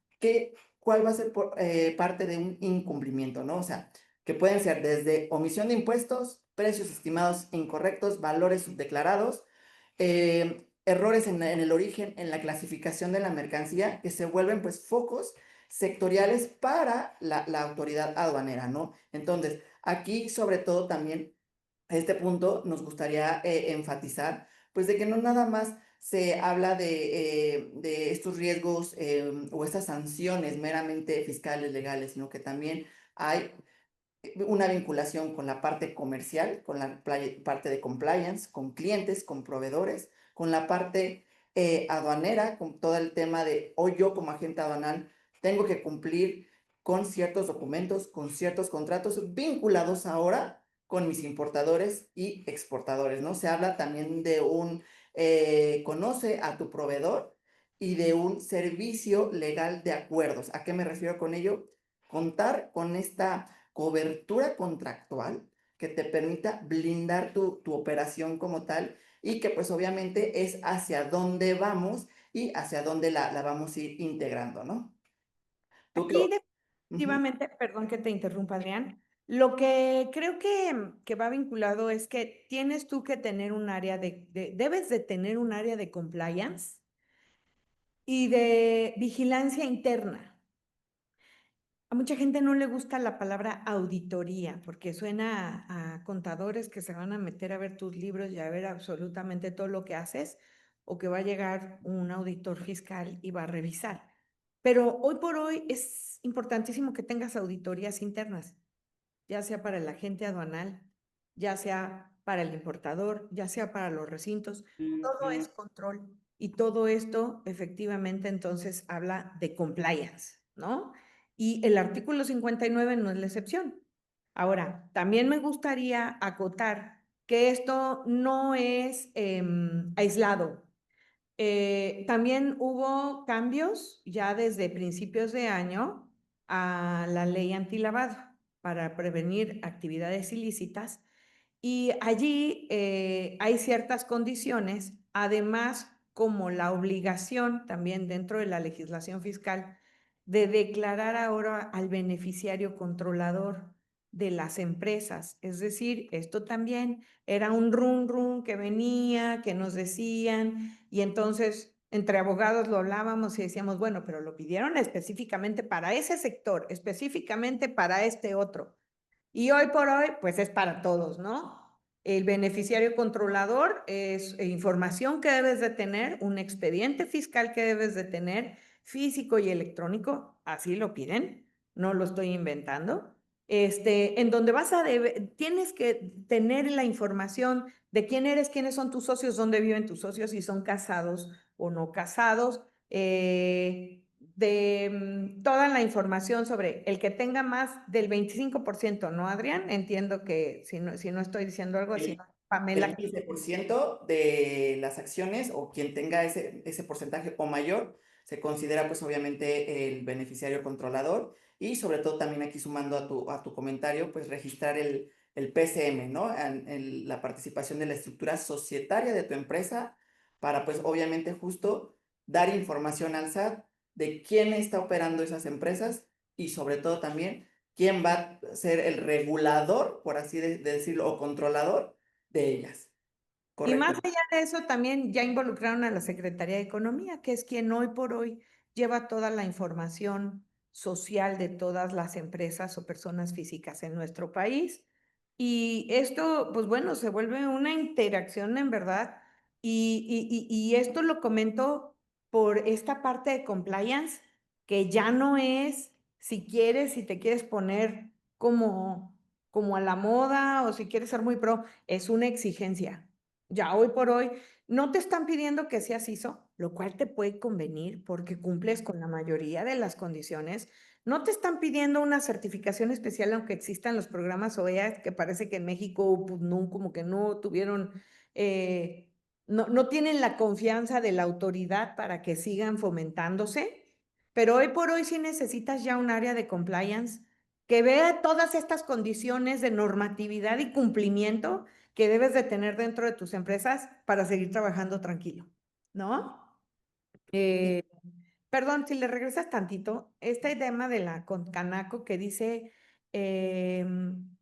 cuál va a ser parte de un incumplimiento, ¿no? O sea, que pueden ser desde omisión de impuestos, precios estimados incorrectos, valores subdeclarados, errores en el origen, en la clasificación de la mercancía, que se vuelven pues focos sectoriales para la autoridad aduanera, ¿no? Entonces, aquí sobre todo también a este punto nos gustaría enfatizar, pues de que no nada más se habla de estos riesgos o estas sanciones meramente fiscales, legales, sino que también hay una vinculación con la parte comercial, con la parte de compliance, con clientes, con proveedores, con la parte aduanera, con todo el tema de hoy yo como agente aduanal tengo que cumplir con ciertos documentos, con ciertos contratos vinculados ahora con mis importadores y exportadores, ¿no? Se habla también de un conoce a tu proveedor y de un servicio legal de acuerdos. ¿A qué me refiero con ello? Contar con esta cobertura contractual que te permita blindar tu operación como tal y que pues obviamente es hacia dónde vamos y hacia dónde la vamos a ir integrando, ¿no? ¿Tú qué? Aquí Ujú. definitivamente, perdón que te interrumpa, Adrián, lo que creo que va vinculado es que tienes tú que tener un área debes de tener un área de compliance y de vigilancia interna. A mucha gente no le gusta la palabra auditoría porque suena a contadores que se van a meter a ver tus libros y a ver absolutamente todo lo que haces, o que va a llegar un auditor fiscal y va a revisar. Pero hoy por hoy es importantísimo que tengas auditorías internas, ya sea para el agente aduanal, ya sea para el importador, ya sea para los recintos. Todo Ujú. es control y todo esto efectivamente entonces habla de compliance, ¿no? Y el artículo 59 no es la excepción. Ahora, también me gustaría acotar que esto no es aislado. También hubo cambios ya desde principios de año a la ley antilavado para prevenir actividades ilícitas, y allí hay ciertas condiciones, además como la obligación también dentro de la legislación fiscal de declarar ahora al beneficiario controlador de las empresas. Es decir, esto también era un run run que venía, que nos decían, y entonces entre abogados lo hablábamos y decíamos, bueno, pero lo pidieron específicamente para ese sector, específicamente para este otro. Y hoy por hoy, pues es para todos, ¿no? El beneficiario controlador es información que debes de tener, un expediente fiscal que debes de tener, físico y electrónico, así lo piden, no lo estoy inventando. En donde tienes que tener la información de quién eres, quiénes son tus socios, dónde viven tus socios, si son casados o no casados, toda la información sobre el que tenga más del 25%, ¿no, Adrián? Entiendo que si no estoy diciendo algo así, El, Pamela. el 15% de las acciones o quien tenga ese porcentaje o mayor se considera pues obviamente el beneficiario controlador y sobre todo también aquí sumando a tu comentario pues registrar el PCM, ¿no? La participación de la estructura societaria de tu empresa para pues obviamente justo dar información al SAT de quién está operando esas empresas y sobre todo también quién va a ser el regulador, por así de decirlo, o controlador de ellas. Y más Correcto. allá de eso, también ya involucraron a la Secretaría de Economía, que es quien hoy por hoy lleva toda la información social de todas las empresas o personas físicas en nuestro país. Y esto, pues bueno, se vuelve una interacción en verdad. Y esto lo comento por esta parte de compliance, que ya no es si quieres, si te quieres poner como a la moda o si quieres ser muy pro, es una exigencia. Ya hoy por hoy no te están pidiendo que seas ISO, lo cual te puede convenir porque cumples con la mayoría de las condiciones. No te están pidiendo una certificación especial, aunque existan los programas OEA, que parece que en México pues, no, como que no tuvieron, no tienen la confianza de la autoridad para que sigan fomentándose. Pero hoy por hoy sí necesitas ya un área de compliance que vea todas estas condiciones de normatividad y cumplimiento que debes de tener dentro de tus empresas para seguir trabajando tranquilo, ¿no? Y Eh, Perdón, si le regresas tantito, este tema de la Canaco que dice el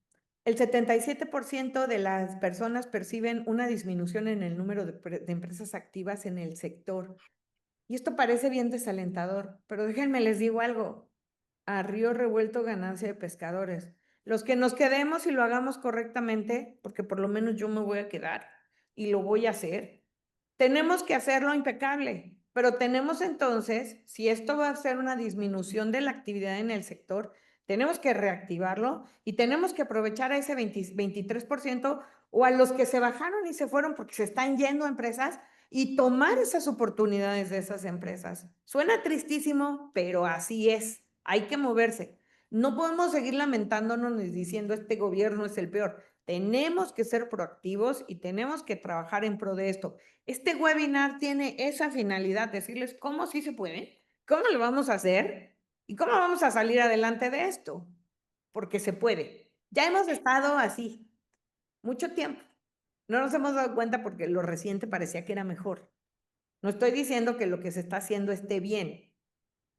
77% de las personas perciben una disminución en el número de empresas activas en el sector. Y esto parece bien desalentador, pero déjenme les digo algo, a río revuelto ganancia de pescadores. Los que nos quedemos y lo hagamos correctamente, porque por lo menos yo me voy a quedar y lo voy a hacer, tenemos que hacerlo impecable, pero tenemos entonces, si esto va a ser una disminución de la actividad en el sector, tenemos que reactivarlo y tenemos que aprovechar a ese 23% o a los que se bajaron y se fueron porque se están yendo a empresas y tomar esas oportunidades de esas empresas. Suena tristísimo, pero así es. Hay que moverse. No podemos seguir lamentándonos y diciendo este gobierno es el peor. Tenemos que ser proactivos y tenemos que trabajar en pro de esto. Este webinar tiene esa finalidad, decirles cómo sí se puede, cómo lo vamos a hacer y cómo vamos a salir adelante de esto, porque se puede. Ya hemos estado así mucho tiempo. No nos hemos dado cuenta porque lo reciente parecía que era mejor. No estoy diciendo que lo que se está haciendo esté bien,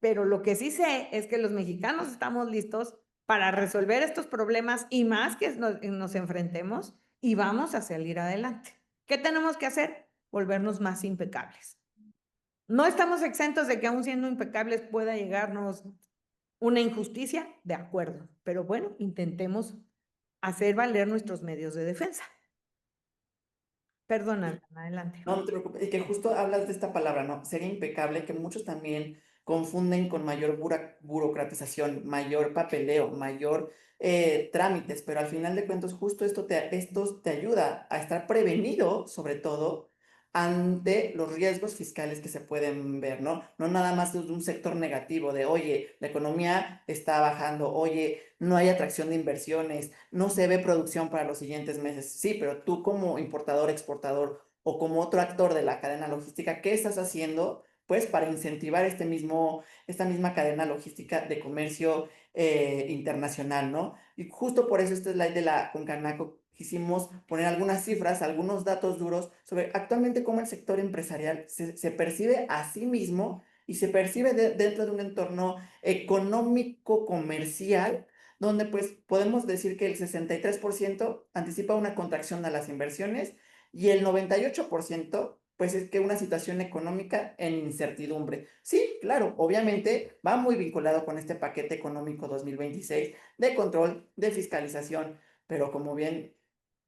pero lo que sí sé es que los mexicanos estamos listos para resolver estos problemas y más que nos enfrentemos y vamos a salir adelante. ¿Qué tenemos que hacer? Volvernos más impecables. No estamos exentos de que aún siendo impecables pueda llegarnos una injusticia, de acuerdo, pero bueno, intentemos hacer valer nuestros medios de defensa. Perdona, adelante. no, no te preocupes, y que justo hablas de esta palabra, ¿no? Ser impecable, que muchos también confunden con mayor burocratización, mayor papeleo, mayor trámites, pero al final de cuentas justo esto te ayuda a estar prevenido, sobre todo, ante los riesgos fiscales que se pueden ver, ¿no? No nada más desde un sector negativo de, oye, la economía está bajando, oye, no hay atracción de inversiones, no se ve producción para los siguientes meses. Sí, pero tú como importador, exportador, o como otro actor de la cadena logística, ¿qué estás haciendo? Pues para incentivar esta misma cadena logística de comercio internacional, ¿no? Y justo por eso esta slide de la Concanaco quisimos poner algunas cifras, algunos datos duros sobre actualmente cómo el sector empresarial se percibe a sí mismo y se percibe dentro de un entorno económico comercial donde pues podemos decir que el 63% anticipa una contracción a las inversiones y el 98% pues es que una situación económica en incertidumbre. Sí, claro, obviamente va muy vinculado con este paquete económico 2026 de control, de fiscalización, pero como bien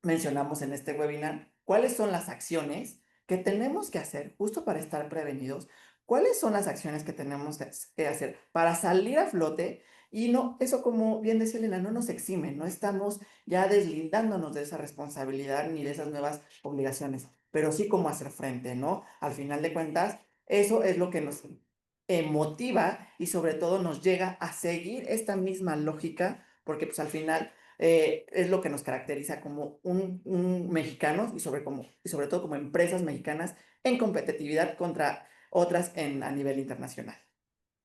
mencionamos en este webinar, ¿cuáles son las acciones que tenemos que hacer justo para estar prevenidos? ¿Cuáles son las acciones que tenemos que hacer para salir a flote? Y no, eso como bien decía Elena, no nos exime, no estamos ya deslindándonos de esa responsabilidad ni de esas nuevas obligaciones, pero sí cómo hacer frente, ¿no? Al final de cuentas, eso es lo que nos motiva y sobre todo nos llega a seguir esta misma lógica, porque pues al final es lo que nos caracteriza como un mexicano y sobre todo como empresas mexicanas en competitividad contra otras a nivel internacional.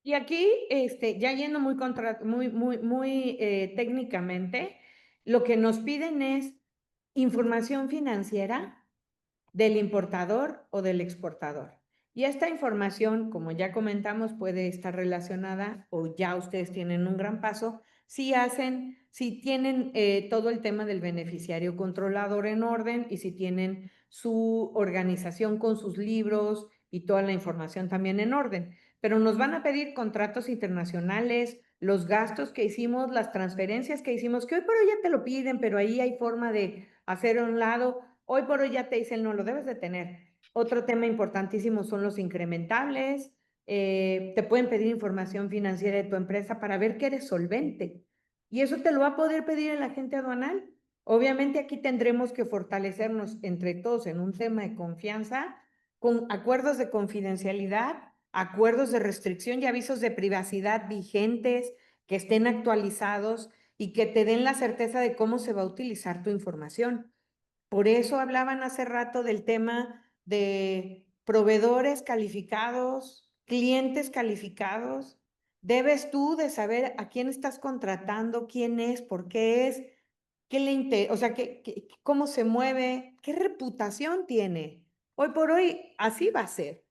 Y aquí, ya yendo muy técnicamente, lo que nos piden es información financiera del importador o del exportador. Y esta información, como ya comentamos, puede estar relacionada o ya ustedes tienen un gran paso si tienen todo el tema del beneficiario controlador en orden y si tienen su organización con sus libros y toda la información también en orden. Pero nos van a pedir contratos internacionales, los gastos que hicimos, las transferencias que hicimos, que hoy por hoy ya te lo piden, pero ahí hay forma de hacer a un lado. Hoy por hoy ya te dicen, no, lo debes de tener. Otro tema importantísimo son los incrementables. Te pueden pedir información financiera de tu empresa para ver que eres solvente. Y eso te lo va a poder pedir el agente aduanal. Obviamente aquí tendremos que fortalecernos entre todos en un tema de confianza, con acuerdos de confidencialidad, acuerdos de restricción y avisos de privacidad vigentes, que estén actualizados y que te den la certeza de cómo se va a utilizar tu información. Por eso hablaban hace rato del tema de proveedores calificados, clientes calificados. Debes tú de saber a quién estás contratando, quién es, por qué es, o sea, cómo se mueve, qué reputación tiene. Hoy por hoy, así va a ser.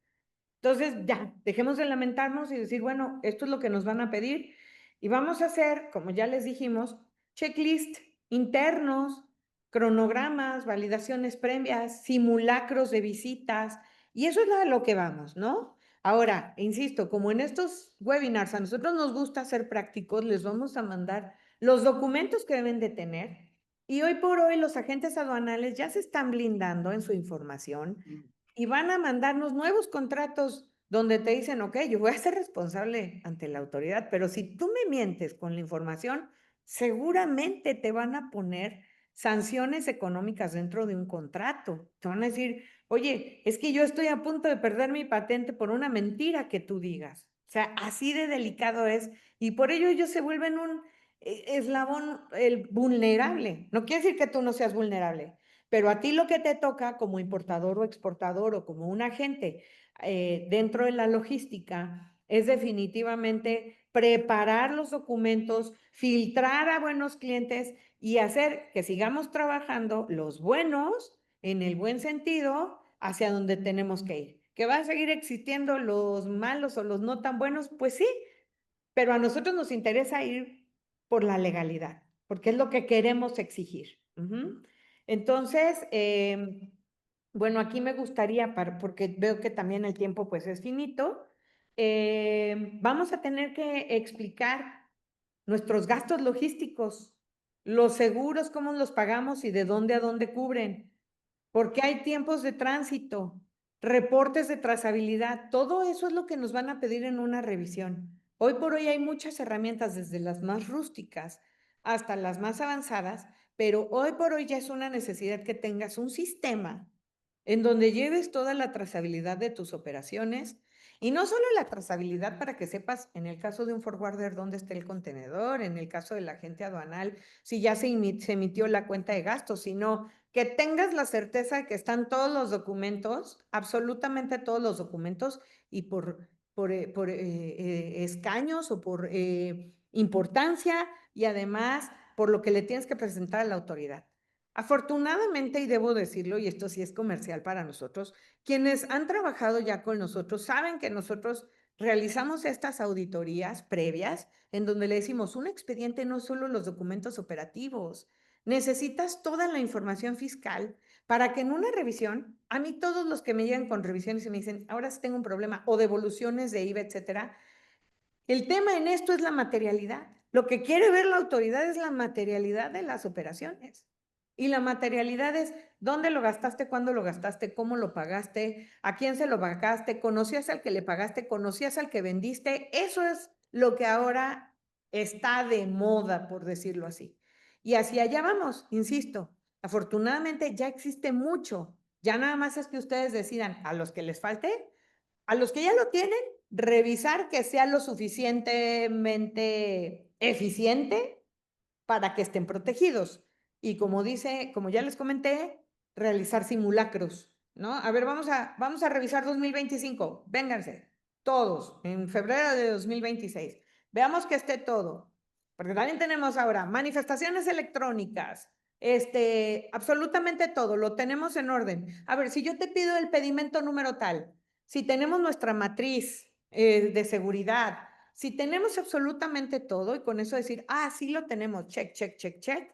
Entonces, ya, dejemos de lamentarnos y decir, bueno, esto es lo que nos van a pedir y vamos a hacer, como ya les dijimos, checklist internos, cronogramas, validaciones previas, simulacros de visitas y eso es a lo que vamos, ¿no? Ahora, insisto, como en estos webinars a nosotros nos gusta ser prácticos, les vamos a mandar los documentos que deben de tener y hoy por hoy los agentes aduanales ya se están blindando en su información y van a mandarnos nuevos contratos donde te dicen, ok, yo voy a ser responsable ante la autoridad, pero si tú me mientes con la información, seguramente te van a poner sanciones económicas dentro de un contrato. Te van a decir, oye, es que yo estoy a punto de perder mi patente por una mentira que tú digas. O sea, así de delicado es. Y por ello ellos se vuelven un eslabón vulnerable. No quiere decir que tú no seas vulnerable, pero a ti lo que te toca como importador o exportador o como un agente dentro de la logística es definitivamente preparar los documentos, filtrar a buenos clientes y hacer que sigamos trabajando los buenos en el buen sentido hacia donde tenemos que ir. ¿Que va a seguir existiendo los malos o los no tan buenos? Pues sí, pero a nosotros nos interesa ir por la legalidad, porque es lo que queremos exigir. Entonces, bueno, aquí me gustaría, porque veo que también el tiempo pues es finito, vamos a tener que explicar nuestros gastos logísticos, los seguros, cómo los pagamos y de dónde a dónde cubren, porque hay tiempos de tránsito, reportes de trazabilidad, todo eso es lo que nos van a pedir en una revisión. Hoy por hoy hay muchas herramientas, desde las más rústicas hasta las más avanzadas, pero hoy por hoy ya es una necesidad que tengas un sistema en donde lleves toda la trazabilidad de tus operaciones y no solo la trazabilidad para que sepas, en el caso de un forwarder, dónde está el contenedor, en el caso del agente aduanal, si ya se emitió la cuenta de gastos, sino que tengas la certeza de que están todos los documentos, absolutamente todos los documentos, y por escaños o por importancia, y además por lo que le tienes que presentar a la autoridad. Afortunadamente, y debo decirlo, y esto sí es comercial para nosotros, quienes han trabajado ya con nosotros saben que nosotros realizamos estas auditorías previas en donde le decimos, un expediente no solo los documentos operativos, necesitas toda la información fiscal para que en una revisión, a mí todos los que me llegan con revisiones y me dicen, ahora sí tengo un problema, o devoluciones de IVA, etcétera, el tema en esto es la materialidad. Lo que quiere ver la autoridad es la materialidad de las operaciones. Y la materialidad es dónde lo gastaste, cuándo lo gastaste, cómo lo pagaste, a quién se lo pagaste, conocías al que le pagaste, conocías al que vendiste. Eso es lo que ahora está de moda, por decirlo así. Y hacia allá vamos, insisto. Afortunadamente ya existe mucho. Ya nada más es que ustedes decidan a los que les falte, a los que ya lo tienen, revisar que sea lo suficientemente eficiente para que estén protegidos. Y como dice, como ya les comenté, realizar simulacros, ¿no? A ver, vamos a revisar 2025. Vénganse, todos, en febrero de 2026. Veamos que esté todo. Porque también tenemos ahora manifestaciones electrónicas, absolutamente todo, lo tenemos en orden. A ver, si yo te pido el pedimento número tal, si tenemos nuestra matriz de seguridad, si tenemos absolutamente todo y con eso decir, ah, sí lo tenemos, check, check, check, check,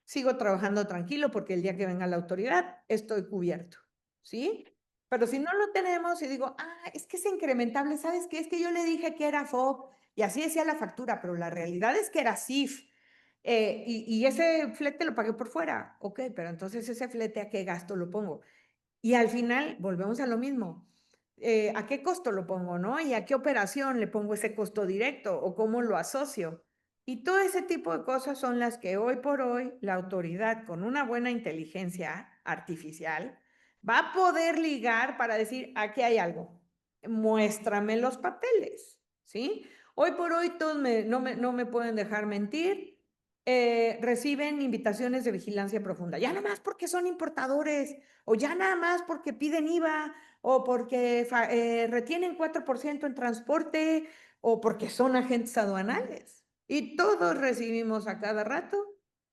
sigo trabajando tranquilo porque el día que venga la autoridad estoy cubierto, ¿sí? Pero si no lo tenemos y digo, ah, es que es incrementable, ¿sabes qué? Es que yo le dije que era FOB y así decía la factura, pero la realidad es que era CIF. Y ese flete lo pagué por fuera, ok, pero entonces ese flete ¿a qué gasto lo pongo? Y al final volvemos a lo mismo. ¿A qué costo lo pongo, no? ¿Y a qué operación le pongo ese costo directo o cómo lo asocio? Y todo ese tipo de cosas son las que hoy por hoy la autoridad con una buena inteligencia artificial va a poder ligar para decir, aquí hay algo, muéstrame los papeles, ¿sí? Hoy por hoy todos no me pueden dejar mentir, reciben invitaciones de vigilancia profunda, ya nada más porque son importadores, o ya nada más porque piden IVA, o porque retienen 4% en transporte, o porque son agentes aduanales. Y todos recibimos a cada rato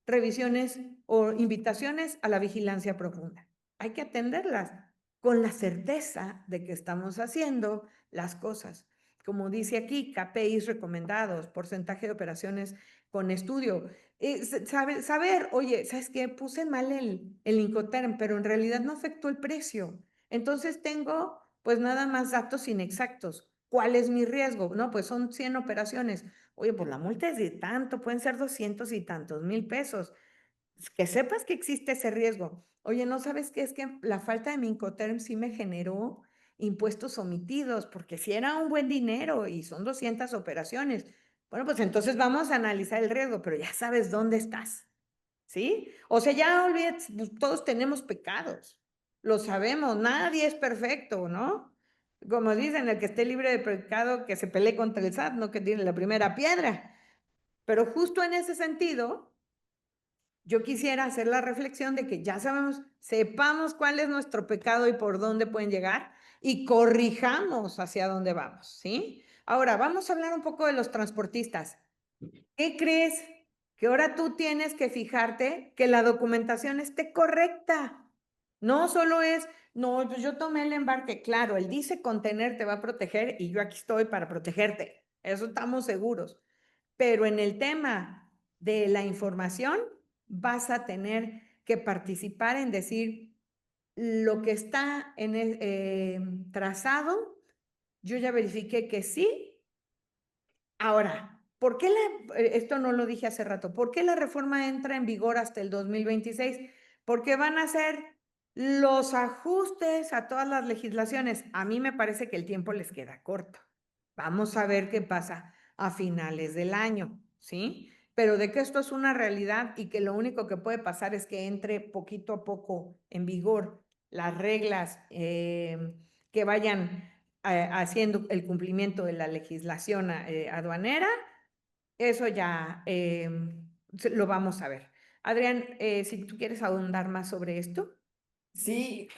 revisiones o invitaciones a la vigilancia profunda. Hay que atenderlas con la certeza de que estamos haciendo las cosas. Como dice aquí, KPIs recomendados, porcentaje de operaciones con estudio. Saber, oye, ¿sabes qué? Puse mal el Incoterm, pero en realidad no afectó el precio. Entonces tengo pues nada más datos inexactos. ¿Cuál es mi riesgo? No, pues son 100 operaciones. Oye, pues la multa es de tanto, pueden ser 200 y tantos mil pesos. Que sepas que existe ese riesgo. Oye, ¿no sabes qué? Es que la falta de mi Incoterm sí me generó impuestos omitidos, porque si era un buen dinero y son 200 operaciones, bueno, pues entonces vamos a analizar el riesgo, pero ya sabes dónde estás, ¿sí? O sea, ya olvídate, pues, todos tenemos pecados, lo sabemos, nadie es perfecto, ¿no? Como dicen, el que esté libre de pecado, que se pelee contra el SAT, no que tiene la primera piedra. Pero justo en ese sentido, yo quisiera hacer la reflexión de que ya sabemos, sepamos cuál es nuestro pecado y por dónde pueden llegar y corrijamos hacia dónde vamos, ¿sí? Ahora, vamos a hablar un poco de los transportistas. ¿Qué crees? Que ahora tú tienes que fijarte que la documentación esté correcta. No solo es, no, pues yo tomé el embarque. Claro, él dice contener te va a proteger y yo aquí estoy para protegerte. Eso estamos seguros. Pero en el tema de la información, vas a tener que participar en decir lo que está en el trazado. Yo ya verifiqué que sí. Ahora, ¿por qué esto no lo dije hace rato, ¿por qué la reforma entra en vigor hasta el 2026? Porque van a hacer los ajustes a todas las legislaciones. A mí me parece que el tiempo les queda corto. Vamos a ver qué pasa a finales del año, ¿sí? Pero de que esto es una realidad y que lo único que puede pasar es que entre poquito a poco en vigor las reglas que vayan haciendo el cumplimiento de la legislación aduanera, eso ya lo vamos a ver. Adrián, si tú quieres ahondar más sobre esto. Sí,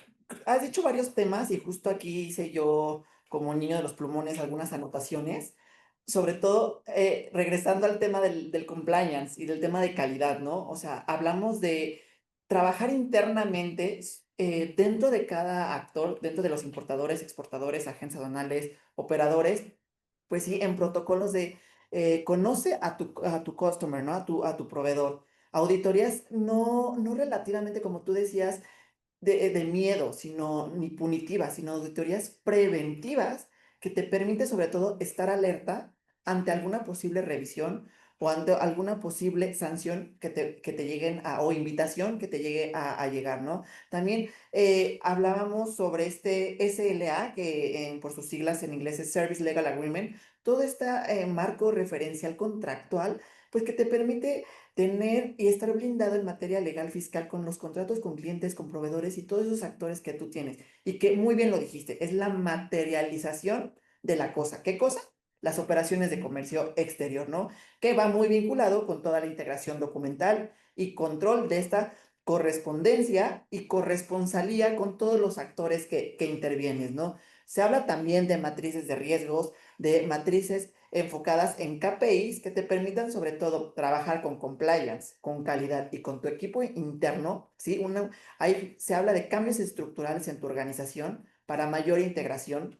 has dicho varios temas y justo aquí hice yo, como niño de los plumones, algunas anotaciones, sobre todo regresando al tema del compliance y del tema de calidad, ¿no? O sea, hablamos de trabajar internamente dentro de cada actor, dentro de los importadores, exportadores, agentes aduanales, operadores, pues sí, en protocolos de conoce a tu customer, ¿no? A tu proveedor. Auditorías no relativamente, como tú decías, de miedo, sino ni punitivas, sino de teorías preventivas que te permite sobre todo estar alerta ante alguna posible revisión o ante alguna posible sanción que te lleguen a, o invitación que te llegue a llegar, ¿no? También hablábamos sobre este SLA, que por sus siglas en inglés es Service Legal Agreement, todo este marco referencial contractual, pues que te permite tener y estar blindado en materia legal fiscal con los contratos con clientes, con proveedores y todos esos actores que tú tienes. Y que muy bien lo dijiste, es la materialización de la cosa. ¿Qué cosa? Las operaciones de comercio exterior, ¿no? Que va muy vinculado con toda la integración documental y control de esta correspondencia y corresponsalía con todos los actores que intervienen, ¿no? Se habla también de matrices de riesgos, de matrices enfocadas en KPIs que te permitan sobre todo trabajar con compliance, con calidad y con tu equipo interno, ¿sí? Ahí se habla de cambios estructurales en tu organización para mayor integración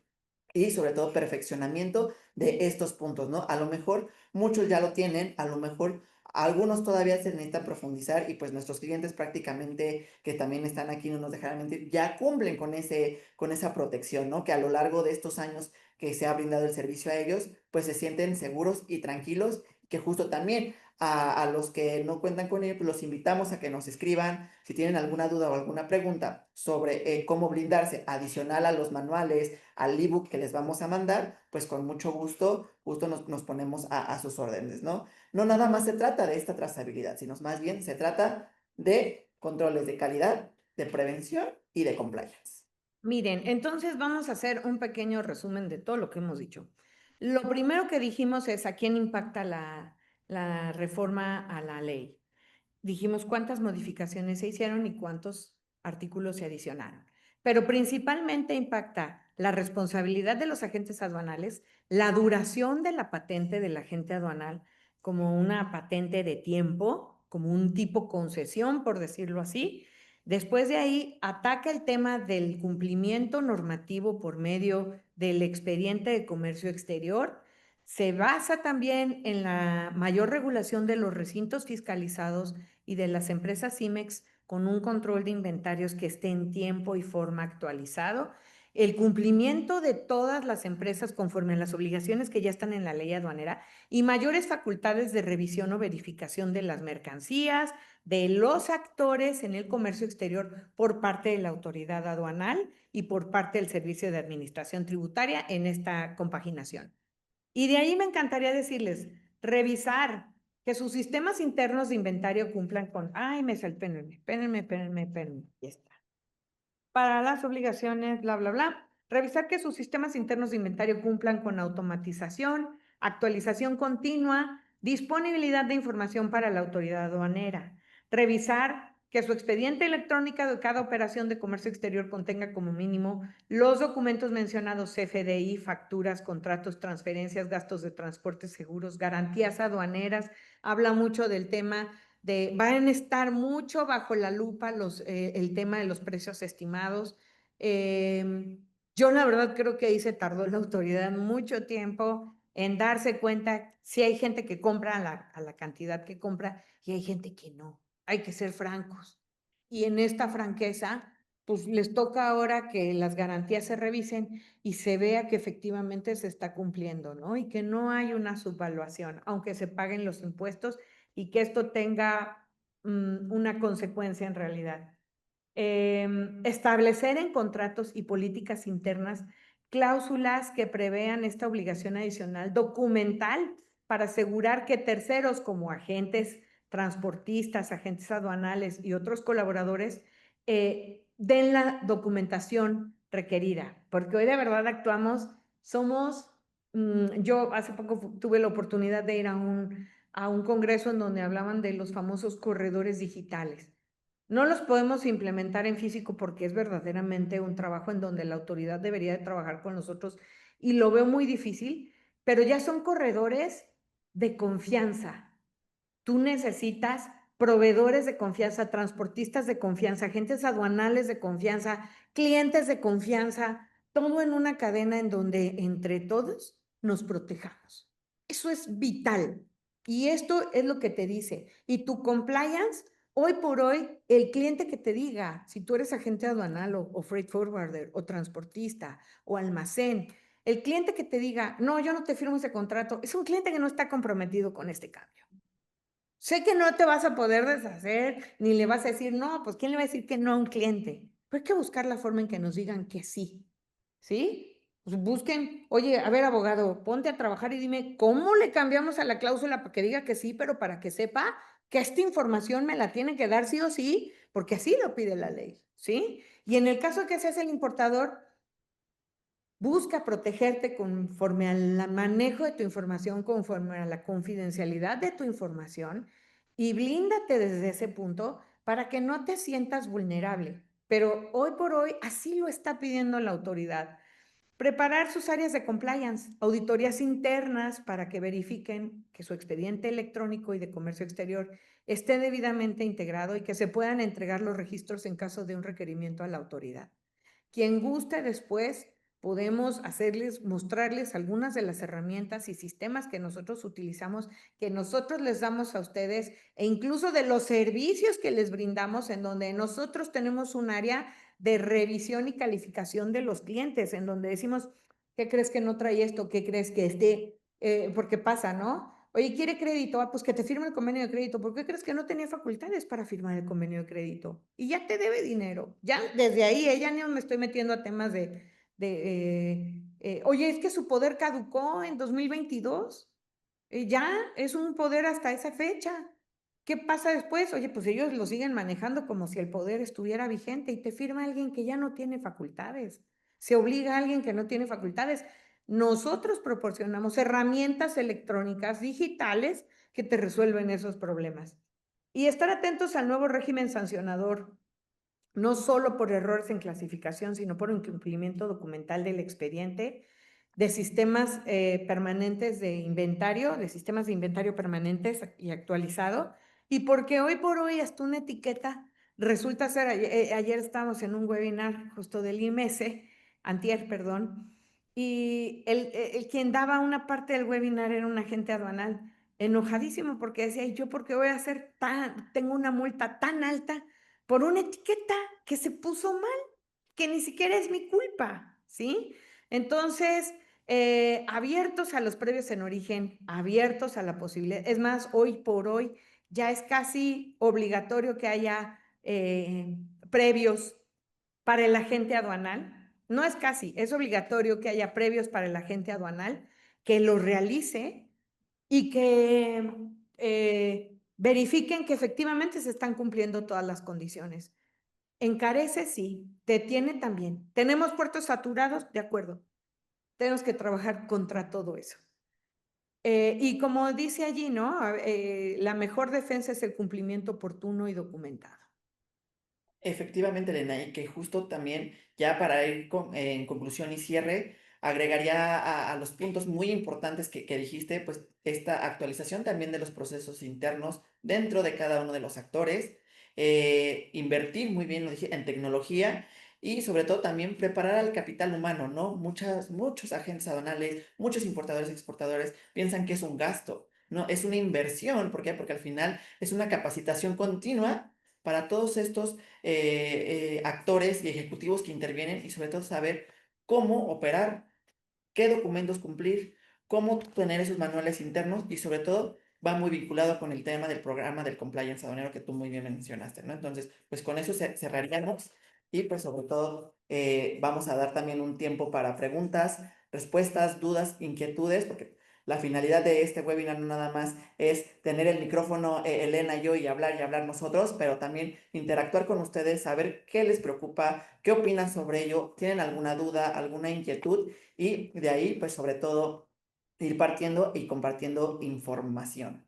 y sobre todo perfeccionamiento de estos puntos, ¿no? A lo mejor muchos ya lo tienen, a lo mejor algunos todavía se necesitan profundizar y pues nuestros clientes prácticamente que también están aquí, no nos dejarán mentir, ya cumplen con esa protección, ¿no? Que a lo largo de estos años que se ha brindado el servicio a ellos, pues se sienten seguros y tranquilos, que justo también a los que no cuentan con ello, pues los invitamos a que nos escriban si tienen alguna duda o alguna pregunta sobre cómo blindarse adicional a los manuales, al ebook que les vamos a mandar, pues con mucho gusto, nos ponemos a sus órdenes, ¿no? No nada más se trata de esta trazabilidad, sino más bien se trata de controles de calidad, de prevención y de compliance. Miren, entonces vamos a hacer un pequeño resumen de todo lo que hemos dicho. Lo primero que dijimos es a quién impacta la reforma a la ley. Dijimos cuántas modificaciones se hicieron y cuántos artículos se adicionaron. pero principalmente impacta la responsabilidad de los agentes aduanales, la duración de la patente del agente aduanal como una patente de tiempo, como un tipo concesión, por decirlo así. Después de ahí, ataca el tema del cumplimiento normativo por medio del expediente de comercio exterior. Se basa también en la mayor regulación de los recintos fiscalizados y de las empresas IMEX con un control de inventarios que esté en tiempo y forma actualizado, el cumplimiento de todas las empresas conforme a las obligaciones que ya están en la ley aduanera y mayores facultades de revisión o verificación de las mercancías, de los actores en el comercio exterior por parte de la autoridad aduanal y por parte del Servicio de Administración Tributaria en esta compaginación. Y de ahí me encantaría decirles, revisar que sus sistemas internos de inventario cumplan con, ay, me salté, espérenme, ya está. Para las obligaciones, bla, bla, bla. Revisar que sus sistemas internos de inventario cumplan con automatización, actualización continua, disponibilidad de información para la autoridad aduanera. Revisar que su expediente electrónico de cada operación de comercio exterior contenga como mínimo los documentos mencionados CFDI, facturas, contratos, transferencias, gastos de transporte, seguros, garantías aduaneras. Habla mucho del tema van a estar mucho bajo la lupa el tema de los precios estimados. Yo la verdad creo que ahí se tardó la autoridad mucho tiempo en darse cuenta si hay gente que compra a la cantidad que compra y hay gente que no. Hay que ser francos. Y en esta franqueza, pues les toca ahora que las garantías se revisen y se vea que efectivamente se está cumpliendo, ¿no? Y que no hay una subvaluación, aunque se paguen los impuestos y que esto tenga una consecuencia en realidad. Establecer en contratos y políticas internas cláusulas que prevean esta obligación adicional documental para asegurar que terceros como agentes transportistas, agentes aduanales y otros colaboradores den la documentación requerida, porque hoy de verdad actuamos, yo hace poco tuve la oportunidad de ir a un congreso en donde hablaban de los famosos corredores digitales. No los podemos implementar en físico porque es verdaderamente un trabajo en donde la autoridad debería de trabajar con nosotros y lo veo muy difícil, pero ya son corredores de confianza. Tú necesitas proveedores de confianza, transportistas de confianza, agentes aduanales de confianza, clientes de confianza, todo en una cadena en donde entre todos nos protejamos. Eso es vital. Y esto es lo que te dice. Y tu compliance, hoy por hoy, el cliente que te diga, si tú eres agente aduanal o freight forwarder o transportista o almacén, el cliente que te diga, no, yo no te firmo ese contrato, es un cliente que no está comprometido con este cambio. Sé que no te vas a poder deshacer, ni le vas a decir, no, pues ¿quién le va a decir que no a un cliente? Pero hay que buscar la forma en que nos digan que sí, ¿sí? Pues busquen, oye, a ver, abogado, ponte a trabajar y dime, ¿cómo le cambiamos a la cláusula para que diga que sí, pero para que sepa que esta información me la tiene que dar sí o sí, porque así lo pide la ley, ¿sí? Y en el caso de que seas el importador, busca protegerte conforme al manejo de tu información, conforme a la confidencialidad de tu información y blíndate desde ese punto para que no te sientas vulnerable. Pero hoy por hoy así lo está pidiendo la autoridad. Preparar sus áreas de compliance, auditorías internas para que verifiquen que su expediente electrónico y de comercio exterior esté debidamente integrado y que se puedan entregar los registros en caso de un requerimiento a la autoridad. Quien guste después, podemos mostrarles algunas de las herramientas y sistemas que nosotros utilizamos, que nosotros les damos a ustedes, e incluso de los servicios que les brindamos, en donde nosotros tenemos un área de revisión y calificación de los clientes, en donde decimos, ¿qué crees que no trae esto? ¿Qué crees que esté? Porque pasa, ¿no? Oye, ¿quiere crédito? Ah, pues que te firme el convenio de crédito. ¿Por qué crees que no tenía facultades para firmar el convenio de crédito? Y ya te debe dinero. Ya desde ahí, ya no me estoy metiendo a temas oye, es que su poder caducó en 2022. Ya es un poder hasta esa fecha. ¿Qué pasa después? Oye, pues ellos lo siguen manejando como si el poder estuviera vigente y te firma alguien que ya no tiene facultades. Se obliga a alguien que no tiene facultades. Nosotros proporcionamos herramientas electrónicas digitales que te resuelven esos problemas. Y estar atentos al nuevo régimen sancionador no solo por errores en clasificación, sino por incumplimiento documental del expediente, de sistemas permanentes de inventario, de sistemas de inventario permanentes y actualizado, y porque hoy por hoy hasta una etiqueta resulta ser, ayer estábamos en un webinar justo del IMS, antier, perdón, y el quien daba una parte del webinar era un agente aduanal, enojadísimo porque decía, ¿y yo por qué voy a hacer tengo una multa tan alta por una etiqueta que se puso mal, que ni siquiera es mi culpa, ¿sí? Entonces, abiertos a los previos en origen, abiertos a la posibilidad, es más, hoy por hoy ya es casi obligatorio que haya previos para el agente aduanal, no es casi, es obligatorio que haya previos para el agente aduanal, que lo realice y que verifiquen que efectivamente se están cumpliendo todas las condiciones. Encarece, sí, detiene también. ¿Tenemos puertos saturados? De acuerdo. Tenemos que trabajar contra todo eso. Y como dice allí, ¿no? La mejor defensa es el cumplimiento oportuno y documentado. Efectivamente, Elena, y que justo también, ya para ir en conclusión y cierre, agregaría a los puntos muy importantes que dijiste, pues esta actualización también de los procesos internos dentro de cada uno de los actores, invertir muy bien, lo dije, en tecnología y sobre todo también preparar al capital humano, ¿no? Muchos agentes aduanales, muchos importadores y exportadores piensan que es un gasto, ¿no? Es una inversión, ¿por qué? Porque al final es una capacitación continua para todos estos actores y ejecutivos que intervienen y sobre todo saber cómo operar, qué documentos cumplir, cómo tener esos manuales internos y sobre todo va muy vinculado con el tema del programa del compliance aduanero que tú muy bien mencionaste, ¿no? Entonces, pues con eso cerraríamos y pues sobre todo vamos a dar también un tiempo para preguntas, respuestas, dudas, inquietudes, porque la finalidad de este webinar no nada más es tener el micrófono Elena y yo y hablar nosotros, pero también interactuar con ustedes, saber qué les preocupa, qué opinan sobre ello, tienen alguna duda, alguna inquietud y de ahí, pues sobre todo, ir partiendo y compartiendo información.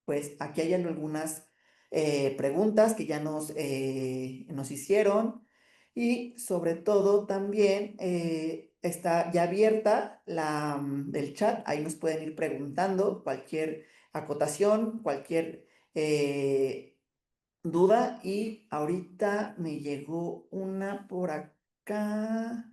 Pues aquí hay algunas preguntas que ya nos hicieron y sobre todo también está ya abierta el chat, ahí nos pueden ir preguntando cualquier acotación, cualquier duda y ahorita me llegó una por acá.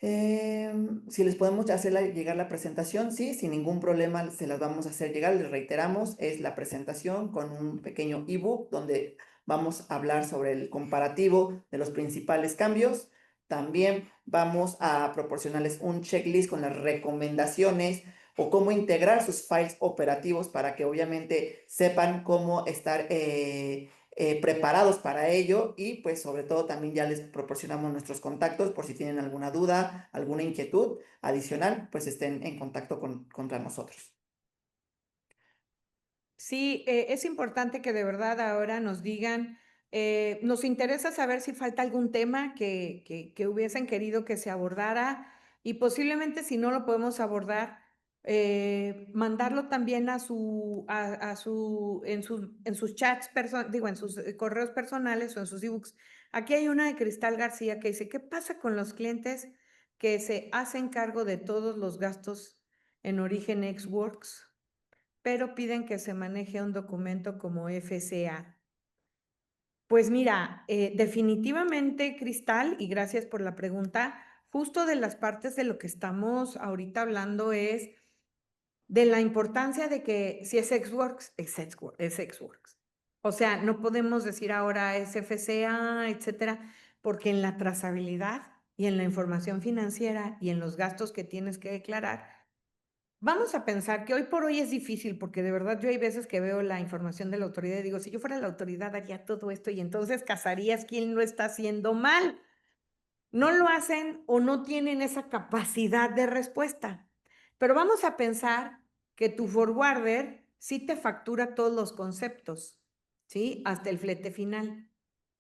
Si les podemos hacer llegar la presentación, sí, sin ningún problema se las vamos a hacer llegar. Les reiteramos, es la presentación con un pequeño ebook donde vamos a hablar sobre el comparativo de los principales cambios. También vamos a proporcionarles un checklist con las recomendaciones o cómo integrar sus files operativos para que obviamente sepan cómo estar preparados para ello y pues sobre todo también ya les proporcionamos nuestros contactos por si tienen alguna duda, alguna inquietud adicional, pues estén en contacto contra nosotros. Sí, es importante que de verdad ahora nos digan, nos interesa saber si falta algún tema que hubiesen querido que se abordara y posiblemente si no lo podemos abordar, mandarlo también en sus chats, digo, en sus correos personales o en sus ebooks. Aquí hay una de Cristal García que dice, ¿qué pasa con los clientes que se hacen cargo de todos los gastos en origen Xworks, pero piden que se maneje un documento como FCA? Pues mira, definitivamente, Cristal, y gracias por la pregunta, justo de las partes de lo que estamos ahorita hablando es de la importancia de que si es Xworks, es Xworks. O sea, no podemos decir ahora es FCA, etcétera, porque en la trazabilidad y en la información financiera y en los gastos que tienes que declarar, vamos a pensar que hoy por hoy es difícil, porque de verdad yo hay veces que veo la información de la autoridad y digo, si yo fuera la autoridad haría todo esto y entonces cazarías quién lo está haciendo mal. No lo hacen o no tienen esa capacidad de respuesta. Pero vamos a pensar que tu forwarder sí te factura todos los conceptos, ¿sí? Hasta el flete final.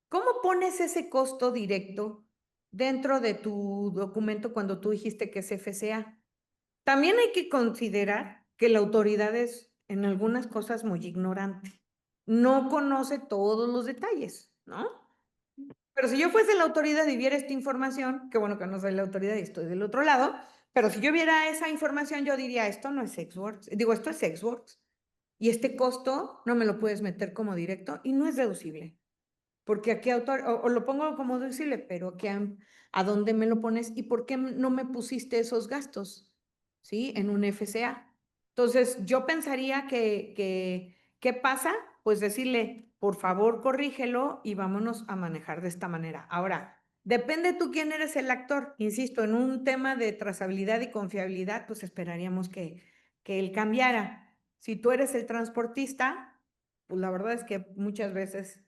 ¿Cómo pones ese costo directo dentro de tu documento cuando tú dijiste que es FCA? También hay que considerar que la autoridad es en algunas cosas muy ignorante. No conoce todos los detalles, ¿no? Pero si yo fuese la autoridad y viera esta información, qué bueno que no soy la autoridad y estoy del otro lado, pero si yo viera esa información, yo diría, esto no es SexWorks, digo, esto es SexWorks. Y este costo no me lo puedes meter como directo y no es deducible. Porque aquí autor, o lo pongo como deducible, pero aquí a dónde me lo pones y por qué no me pusiste esos gastos, ¿sí? En un FCA. Entonces, yo pensaría ¿qué pasa? Pues decirle, por favor, corrígelo y vámonos a manejar de esta manera. Ahora, depende tú quién eres el actor. Insisto, en un tema de trazabilidad y confiabilidad, pues esperaríamos que él cambiara. Si tú eres el transportista, pues la verdad es que muchas veces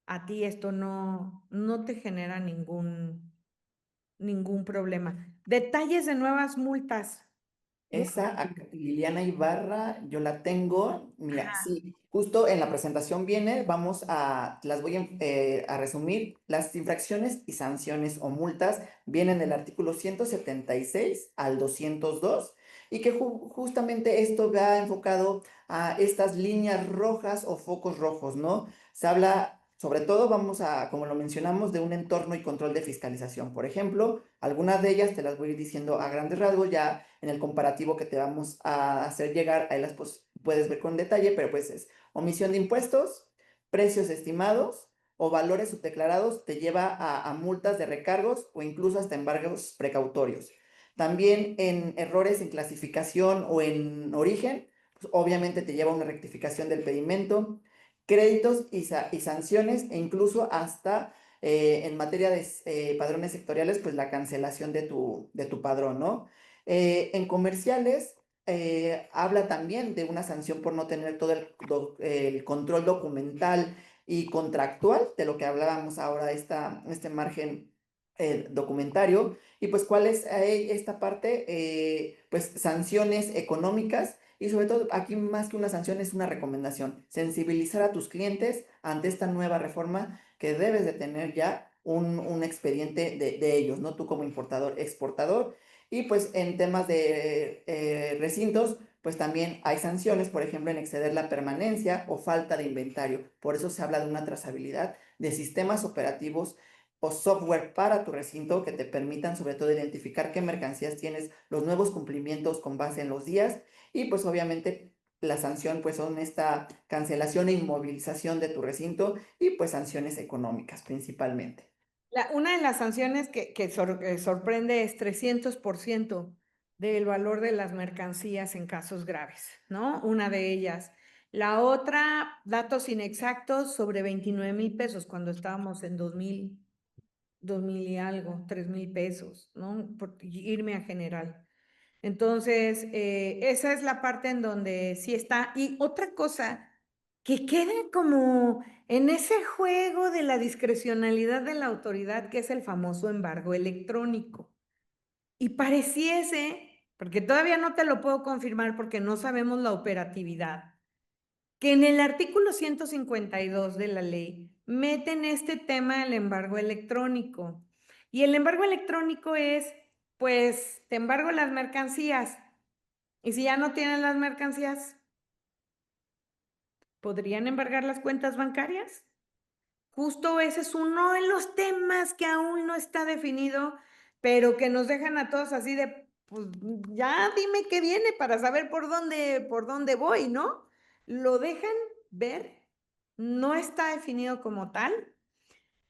a ti esto no te genera ningún problema. Detalles de nuevas multas. Esa Liliana Ibarra, yo la tengo. Mira, Ajá. sí, justo en la presentación viene, las voy a resumir. Las infracciones y sanciones o multas vienen del artículo 176 al 202 y que justamente esto va enfocado a estas líneas rojas o focos rojos, ¿no? Se habla, sobre todo, como lo mencionamos, de un entorno y control de fiscalización. Por ejemplo, algunas de ellas te las voy a ir diciendo a grandes rasgos ya en el comparativo que te vamos a hacer llegar, ahí las puedes ver con detalle, pero pues es omisión de impuestos, precios estimados o valores subdeclarados te lleva a multas de recargos o incluso hasta embargos precautorios. También en errores en clasificación o en origen, pues obviamente te lleva a una rectificación del pedimento, créditos y sanciones e incluso hasta en materia de padrones sectoriales, pues la cancelación de tu padrón, ¿no? En comerciales, habla también de una sanción por no tener todo el control documental y contractual de lo que hablábamos ahora, este margen documentario. Y pues, ¿cuál es esta parte? Pues sanciones económicas. Y sobre todo, aquí más que una sanción es una recomendación, sensibilizar a tus clientes ante esta nueva reforma que debes de tener ya un expediente de ellos, ¿no? Tú como importador, exportador. Y pues en temas de recintos, pues también hay sanciones, por ejemplo, en exceder la permanencia o falta de inventario. Por eso se habla de una trazabilidad de sistemas operativos o software para tu recinto que te permitan sobre todo identificar qué mercancías tienes, los nuevos cumplimientos con base en los días y pues obviamente la sanción pues son esta cancelación e inmovilización de tu recinto y pues sanciones económicas principalmente. Una de las sanciones que sorprende es 300% del valor de las mercancías en casos graves, ¿no? Una de ellas. La otra, datos inexactos sobre 29,000 pesos cuando estábamos en 2,000 y algo, 3,000 pesos, ¿no? Por irme a general. Entonces, esa es la parte en donde sí está. Y otra cosa, que quede como en ese juego de la discrecionalidad de la autoridad, que es el famoso embargo electrónico. Y pareciese, porque todavía no te lo puedo confirmar porque no sabemos la operatividad, que en el artículo 152 de la ley meten este tema del embargo electrónico. Y el embargo electrónico es, pues, te embargo las mercancías. Y si ya no tienen las mercancías, ¿podrían embargar las cuentas bancarias? Justo ese es uno de los temas que aún no está definido, pero que nos dejan a todos así de, pues ya dime qué viene para saber por dónde voy, ¿no? Lo dejan ver, no está definido como tal.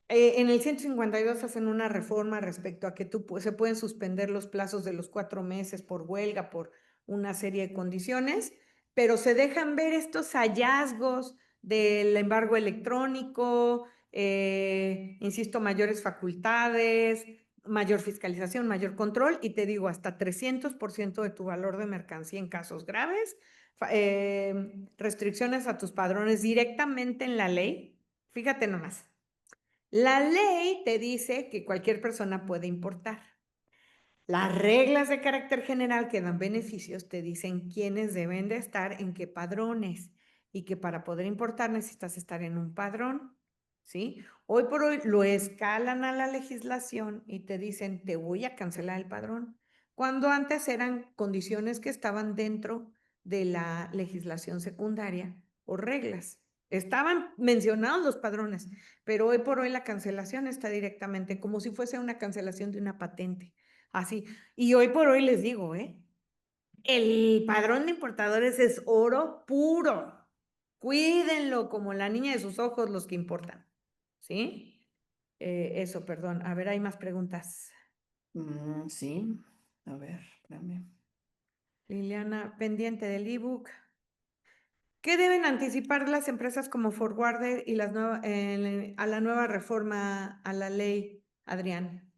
En el 152 hacen una reforma respecto a que se pueden suspender los plazos de los 4 meses por huelga, por una serie de condiciones, pero se dejan ver estos hallazgos del embargo electrónico, insisto, mayores facultades, mayor fiscalización, mayor control, y te digo, hasta 300% de tu valor de mercancía en casos graves, restricciones a tus padrones directamente en la ley. Fíjate nomás. La ley te dice que cualquier persona puede importar. Las reglas de carácter general que dan beneficios te dicen quiénes deben de estar en qué padrones y que para poder importar necesitas estar en un padrón, ¿sí? Hoy por hoy lo escalan a la legislación y te dicen, te voy a cancelar el padrón, cuando antes eran condiciones que estaban dentro de la legislación secundaria o reglas. Estaban mencionados los padrones, pero hoy por hoy la cancelación está directamente como si fuese una cancelación de una patente. Así. Y hoy por hoy les digo, el padrón de importadores es oro puro. Cuídenlo como la niña de sus ojos, los que importan. ¿Sí? Eso, perdón. A ver, hay más preguntas. Sí, a ver, espérame. Liliana, pendiente del ebook. ¿Qué deben anticipar las empresas como Forwarder y a la nueva reforma a la ley, Adrián?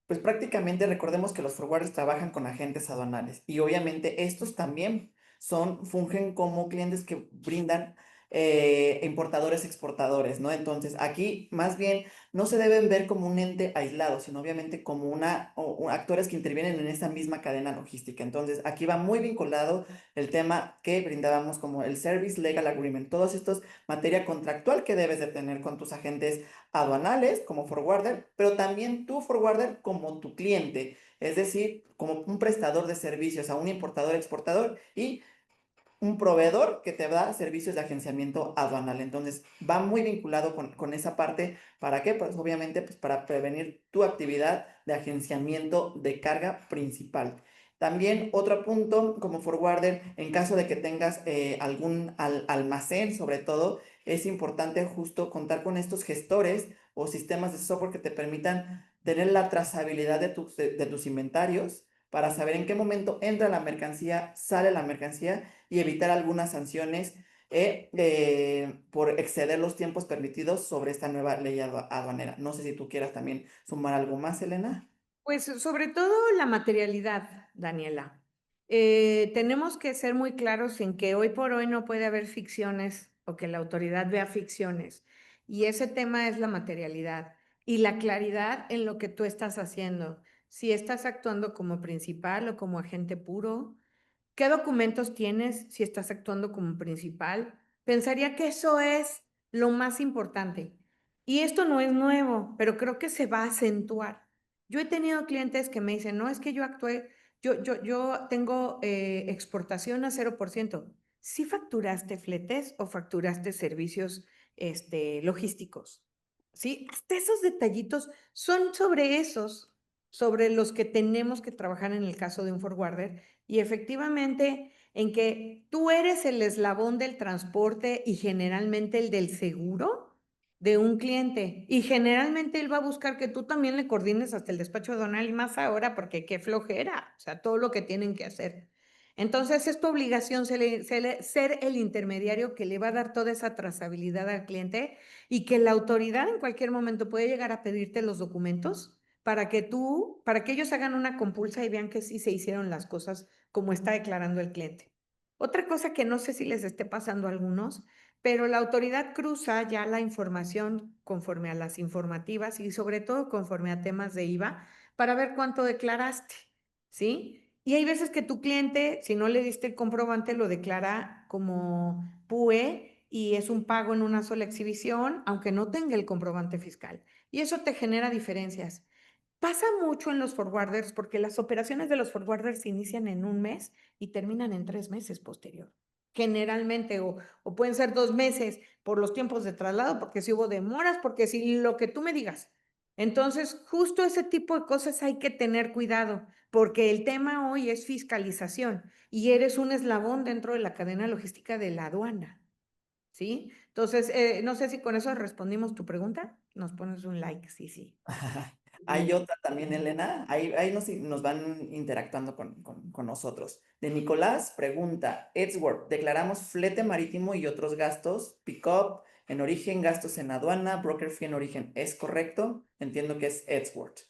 Pues prácticamente recordemos que los forwarders trabajan con agentes aduanales y obviamente estos también fungen como clientes que brindan importadores exportadores, ¿no? Entonces aquí más bien no se deben ver como un ente aislado, sino obviamente como o actores que intervienen en esa misma cadena logística. Entonces aquí va muy vinculado el tema que brindábamos como el Service Legal Agreement, todos estos materia contractual que debes de tener con tus agentes aduanales como forwarder, pero también tu forwarder como tu cliente, es decir, como un prestador de servicios a un importador, exportador y un proveedor que te da servicios de agenciamiento aduanal. Entonces, va muy vinculado con esa parte. ¿Para qué? Pues obviamente pues, para prevenir tu actividad de agenciamiento de carga principal. También otro punto como forwarder, en caso de que tengas algún almacén, sobre todo, es importante justo contar con estos gestores o sistemas de software que te permitan tener la trazabilidad de tus inventarios para saber en qué momento entra la mercancía, sale la mercancía y evitar algunas sanciones por exceder los tiempos permitidos sobre esta nueva ley aduanera. No sé si tú quieras también sumar algo más, Elena. Pues sobre todo la materialidad, Daniela. Tenemos que ser muy claros en que hoy por hoy no puede haber ficciones o que la autoridad vea ficciones. Y ese tema es la materialidad y la claridad en lo que tú estás haciendo. Si estás actuando como principal o como agente puro, ¿qué documentos tienes si estás actuando como principal? Pensaría que eso es lo más importante. Y esto no es nuevo, pero creo que se va a acentuar. Yo he tenido clientes que me dicen, no, es que yo actué, yo tengo exportación a 0%. ¿Sí facturaste fletes o facturaste servicios logísticos? ¿Sí? Hasta esos detallitos son sobre los que tenemos que trabajar en el caso de un forwarder y efectivamente en que tú eres el eslabón del transporte y generalmente el del seguro de un cliente. Y generalmente él va a buscar que tú también le coordines hasta el despacho aduanal y más ahora porque qué flojera, o sea, todo lo que tienen que hacer. Entonces es tu obligación ser el intermediario que le va a dar toda esa trazabilidad al cliente y que la autoridad en cualquier momento puede llegar a pedirte los documentos para que ellos hagan una compulsa y vean que sí se hicieron las cosas como está declarando el cliente. Otra cosa que no sé si les esté pasando a algunos, pero la autoridad cruza ya la información conforme a las informativas y sobre todo conforme a temas de IVA para ver cuánto declaraste, ¿sí? Y hay veces que tu cliente, si no le diste el comprobante, lo declara como PUE y es un pago en una sola exhibición, aunque no tenga el comprobante fiscal. Y eso te genera diferencias. Pasa mucho en los forwarders porque las operaciones de los forwarders inician en un mes y terminan en 3 meses posterior. Generalmente, o pueden ser 2 meses por los tiempos de traslado, porque si hubo demoras, porque si lo que tú me digas. Entonces, justo ese tipo de cosas hay que tener cuidado, porque el tema hoy es fiscalización y eres un eslabón dentro de la cadena logística de la aduana, ¿sí? Entonces, no sé si con eso respondimos tu pregunta. Nos pones un like, sí, sí. Hay otra también, Elena. Ahí nos van interactuando con nosotros. De Nicolás pregunta, Edgeworth, declaramos flete marítimo y otros gastos, pick-up en origen, gastos en aduana, broker fee en origen. ¿Es correcto? Entiendo que es Edgeworth.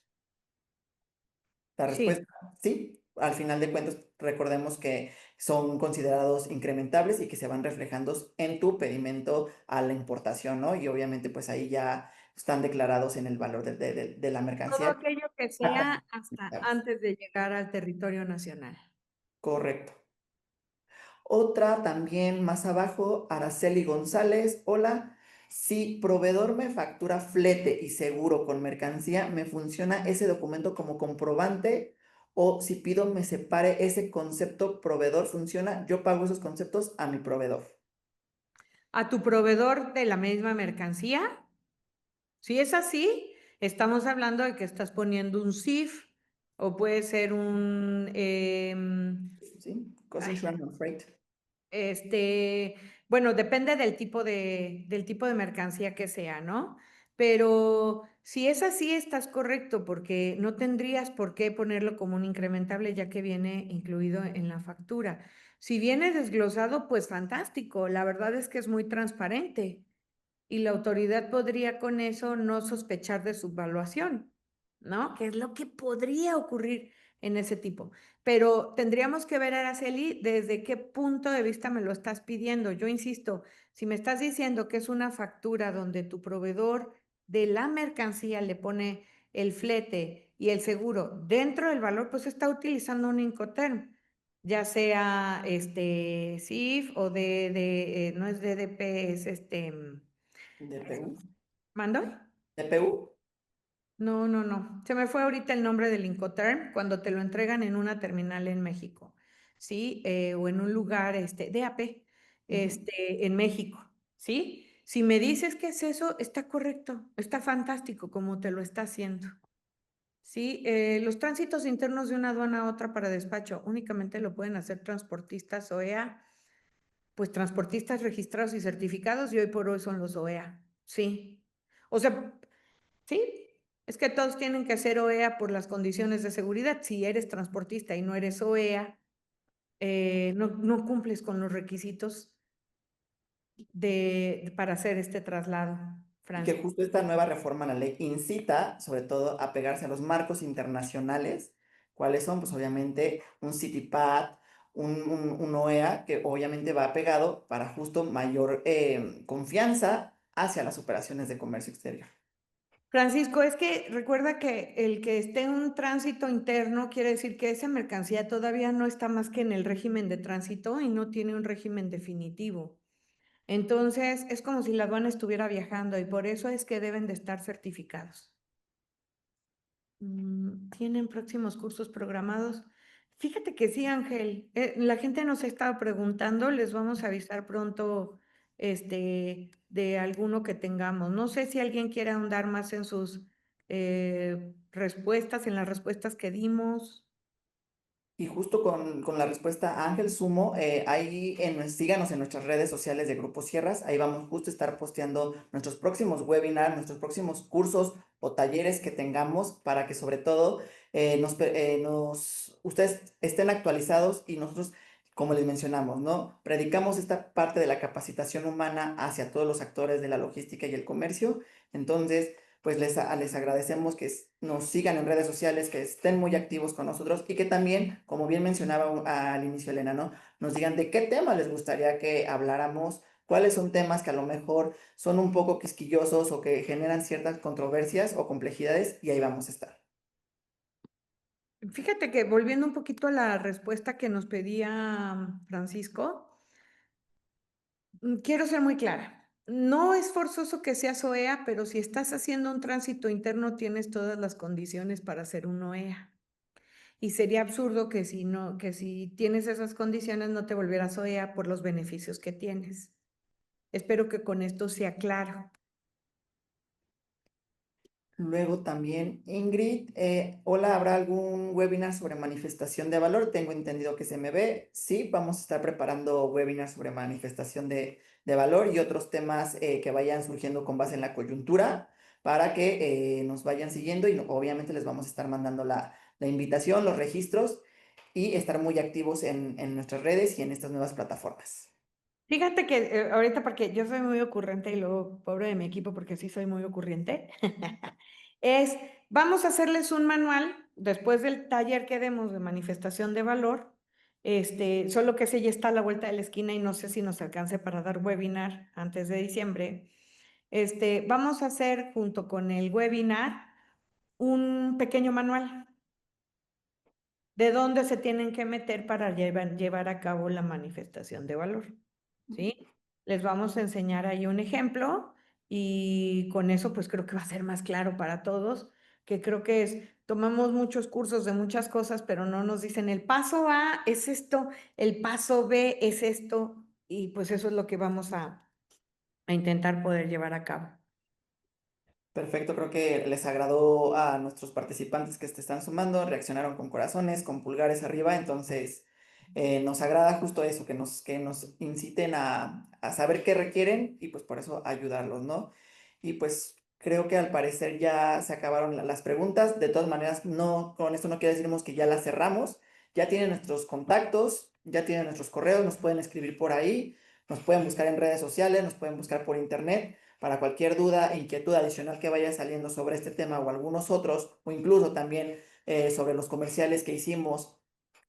La Sí. respuesta, sí. Al final de cuentas, recordemos que son considerados incrementables y que se van reflejando en tu pedimento a la importación, ¿no? Y obviamente, pues ahí ya están declarados en el valor de la Todo mercancía. aquello que Ah, sea hasta antes de llegar al territorio nacional. correcto. Otra también más abajo, Araceli González. Hola. Si proveedor me factura flete y seguro con mercancía, ¿me funciona ese documento como comprobante? O si pido me separe ese concepto proveedor, ¿funciona? Yo pago esos conceptos a mi proveedor. a tu proveedor de la misma mercancía. Si es así, estamos hablando de que estás poniendo un CIF o puede ser un, ¿Sí? Cost ay, Insurance and Freight. bueno, depende del tipo de mercancía que sea, ¿no? Pero si es así, estás correcto, porque no tendrías por qué ponerlo como un incrementable, ya que viene incluido en la factura. Si viene desglosado, pues fantástico. La verdad es que es muy transparente y la autoridad podría con eso no sospechar de subvaluación, ¿no? Que es lo que podría ocurrir en ese tipo. Pero tendríamos que ver, Araceli, desde qué punto de vista me lo estás pidiendo. Yo insisto, si me estás diciendo que es una factura donde tu proveedor de la mercancía le pone el flete y el seguro dentro del valor, pues está utilizando un Incoterm, ya sea CIF o no es DDP, es DPU. ¿mando? DPU. No, no, no. Se me fue ahorita el nombre del Incoterm cuando te lo entregan en una terminal en México, ¿sí? O en un lugar, DAP, Ujú. en México, ¿sí? Si me dices que es eso, está correcto, está fantástico como te lo está haciendo, ¿sí? Los tránsitos internos de una aduana a otra para despacho únicamente lo pueden hacer transportistas OEA, pues transportistas registrados y certificados y hoy por hoy son los OEA, ¿sí? O sea, sí, es que todos tienen que ser OEA por las condiciones de seguridad. Si eres transportista y no eres OEA, no cumples con los requisitos para hacer este traslado, Y que Francisco. justo esta nueva reforma a la ley incita, sobre todo, a pegarse a los marcos internacionales. ¿Cuáles son? Pues obviamente un CityPad, un OEA, que obviamente va pegado para justo mayor confianza hacia las operaciones de comercio exterior. Francisco, es que recuerda que el que esté en un tránsito interno quiere decir que esa mercancía todavía no está más que en el régimen de tránsito y no tiene un régimen definitivo. Entonces, es como si la aduana estuviera viajando y por eso es que deben de estar certificados. ¿Tienen próximos cursos programados? Fíjate que sí, Ángel. La gente nos ha estado preguntando, les vamos a avisar pronto, de alguno que tengamos. No sé si alguien quiere ahondar más en sus respuestas, en las respuestas que dimos. Y justo con la respuesta a Ángel Sumo, ahí síganos en nuestras redes sociales de Grupo Sierras, ahí vamos justo a estar posteando nuestros próximos webinars, nuestros próximos cursos o talleres que tengamos para que sobre todo ustedes estén actualizados y nosotros, como les mencionamos, ¿no? Predicamos esta parte de la capacitación humana hacia todos los actores de la logística y el comercio, entonces pues les agradecemos que nos sigan en redes sociales, que estén muy activos con nosotros y que también, como bien mencionaba al inicio Elena, ¿no? Nos digan de qué tema les gustaría que habláramos, cuáles son temas que a lo mejor son un poco quisquillosos o que generan ciertas controversias o complejidades y ahí vamos a estar. Fíjate que volviendo un poquito a la respuesta que nos pedía Francisco, quiero ser muy clara. No es forzoso que seas OEA, pero si estás haciendo un tránsito interno, tienes todas las condiciones para ser un OEA. Y sería absurdo que si no, que si tienes esas condiciones no te volvieras OEA por los beneficios que tienes. Espero que con esto sea claro. Luego también, Ingrid, hola, ¿habrá algún webinar sobre manifestación de valor? Tengo entendido que se me ve. Sí, vamos a estar preparando webinars sobre manifestación de valor y otros temas que vayan surgiendo con base en la coyuntura para que nos vayan siguiendo y obviamente les vamos a estar mandando la invitación, los registros y estar muy activos en nuestras redes y en estas nuevas plataformas. Fíjate que ahorita porque yo soy muy ocurrente y luego pobre de mi equipo porque sí soy muy ocurriente, es, vamos a hacerles un manual después del taller que demos de manifestación de valor, solo que ese ya está a la vuelta de la esquina y no sé si nos alcance para dar webinar antes de diciembre. Vamos a hacer junto con el webinar un pequeño manual de dónde se tienen que meter para llevar a cabo la manifestación de valor, ¿sí? Les vamos a enseñar ahí un ejemplo y con eso pues creo que va a ser más claro para todos, que creo que tomamos muchos cursos de muchas cosas, pero no nos dicen el paso A es esto, el paso B es esto, y pues eso es lo que vamos intentar poder llevar a cabo. Perfecto, creo que les agradó a nuestros participantes que se están sumando, reaccionaron con corazones, con pulgares arriba, entonces nos agrada justo eso, que nos inciten a saber qué requieren y pues por eso ayudarlos, ¿no? Y pues creo que al parecer ya se acabaron las preguntas, de todas maneras, no, con esto no quiere decirnos que ya las cerramos, ya tienen nuestros contactos, ya tienen nuestros correos, nos pueden escribir por ahí, nos pueden buscar en redes sociales, nos pueden buscar por internet para cualquier duda e inquietud adicional que vaya saliendo sobre este tema o algunos otros, o incluso también sobre los comerciales que hicimos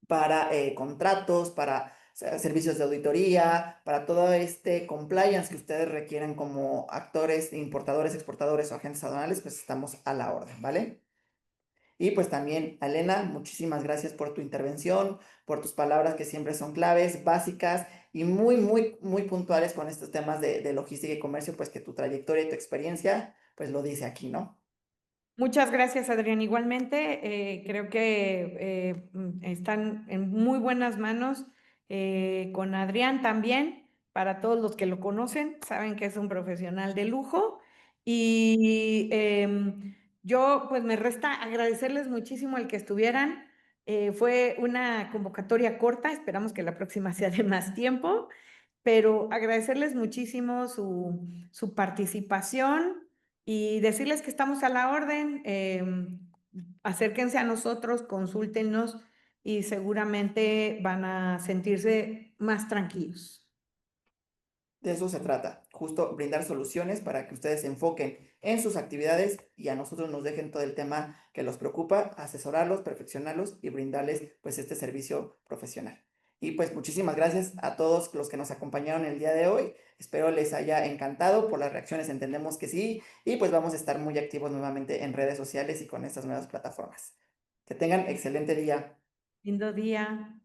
para contratos, para servicios de auditoría, para todo este compliance que ustedes requieren como actores, importadores, exportadores o agentes aduanales, pues estamos a la orden, ¿vale? Y pues también, Elena, muchísimas gracias por tu intervención, por tus palabras que siempre son claves, básicas y muy puntuales con estos temas de logística y comercio, pues que tu trayectoria y tu experiencia, pues lo dice aquí, ¿no? Muchas gracias, Adrián. Igualmente, creo que están en muy buenas manos con Adrián también. Para todos los que lo conocen, saben que es un profesional de lujo. Y yo, pues me resta agradecerles muchísimo el que estuvieran. Fue una convocatoria corta, esperamos que la próxima sea de más tiempo, pero agradecerles muchísimo su participación y decirles que estamos a la orden. Acérquense a nosotros, consúltenos y seguramente van a sentirse más tranquilos. De eso se trata, justo brindar soluciones para que ustedes se enfoquen en sus actividades y a nosotros nos dejen todo el tema que los preocupa, asesorarlos, perfeccionarlos y brindarles pues este servicio profesional. Y pues muchísimas gracias a todos los que nos acompañaron el día de hoy. Espero les haya encantado. Por las reacciones entendemos que sí. Y pues vamos a estar muy activos nuevamente en redes sociales y con estas nuevas plataformas. Que tengan excelente día. Lindo día.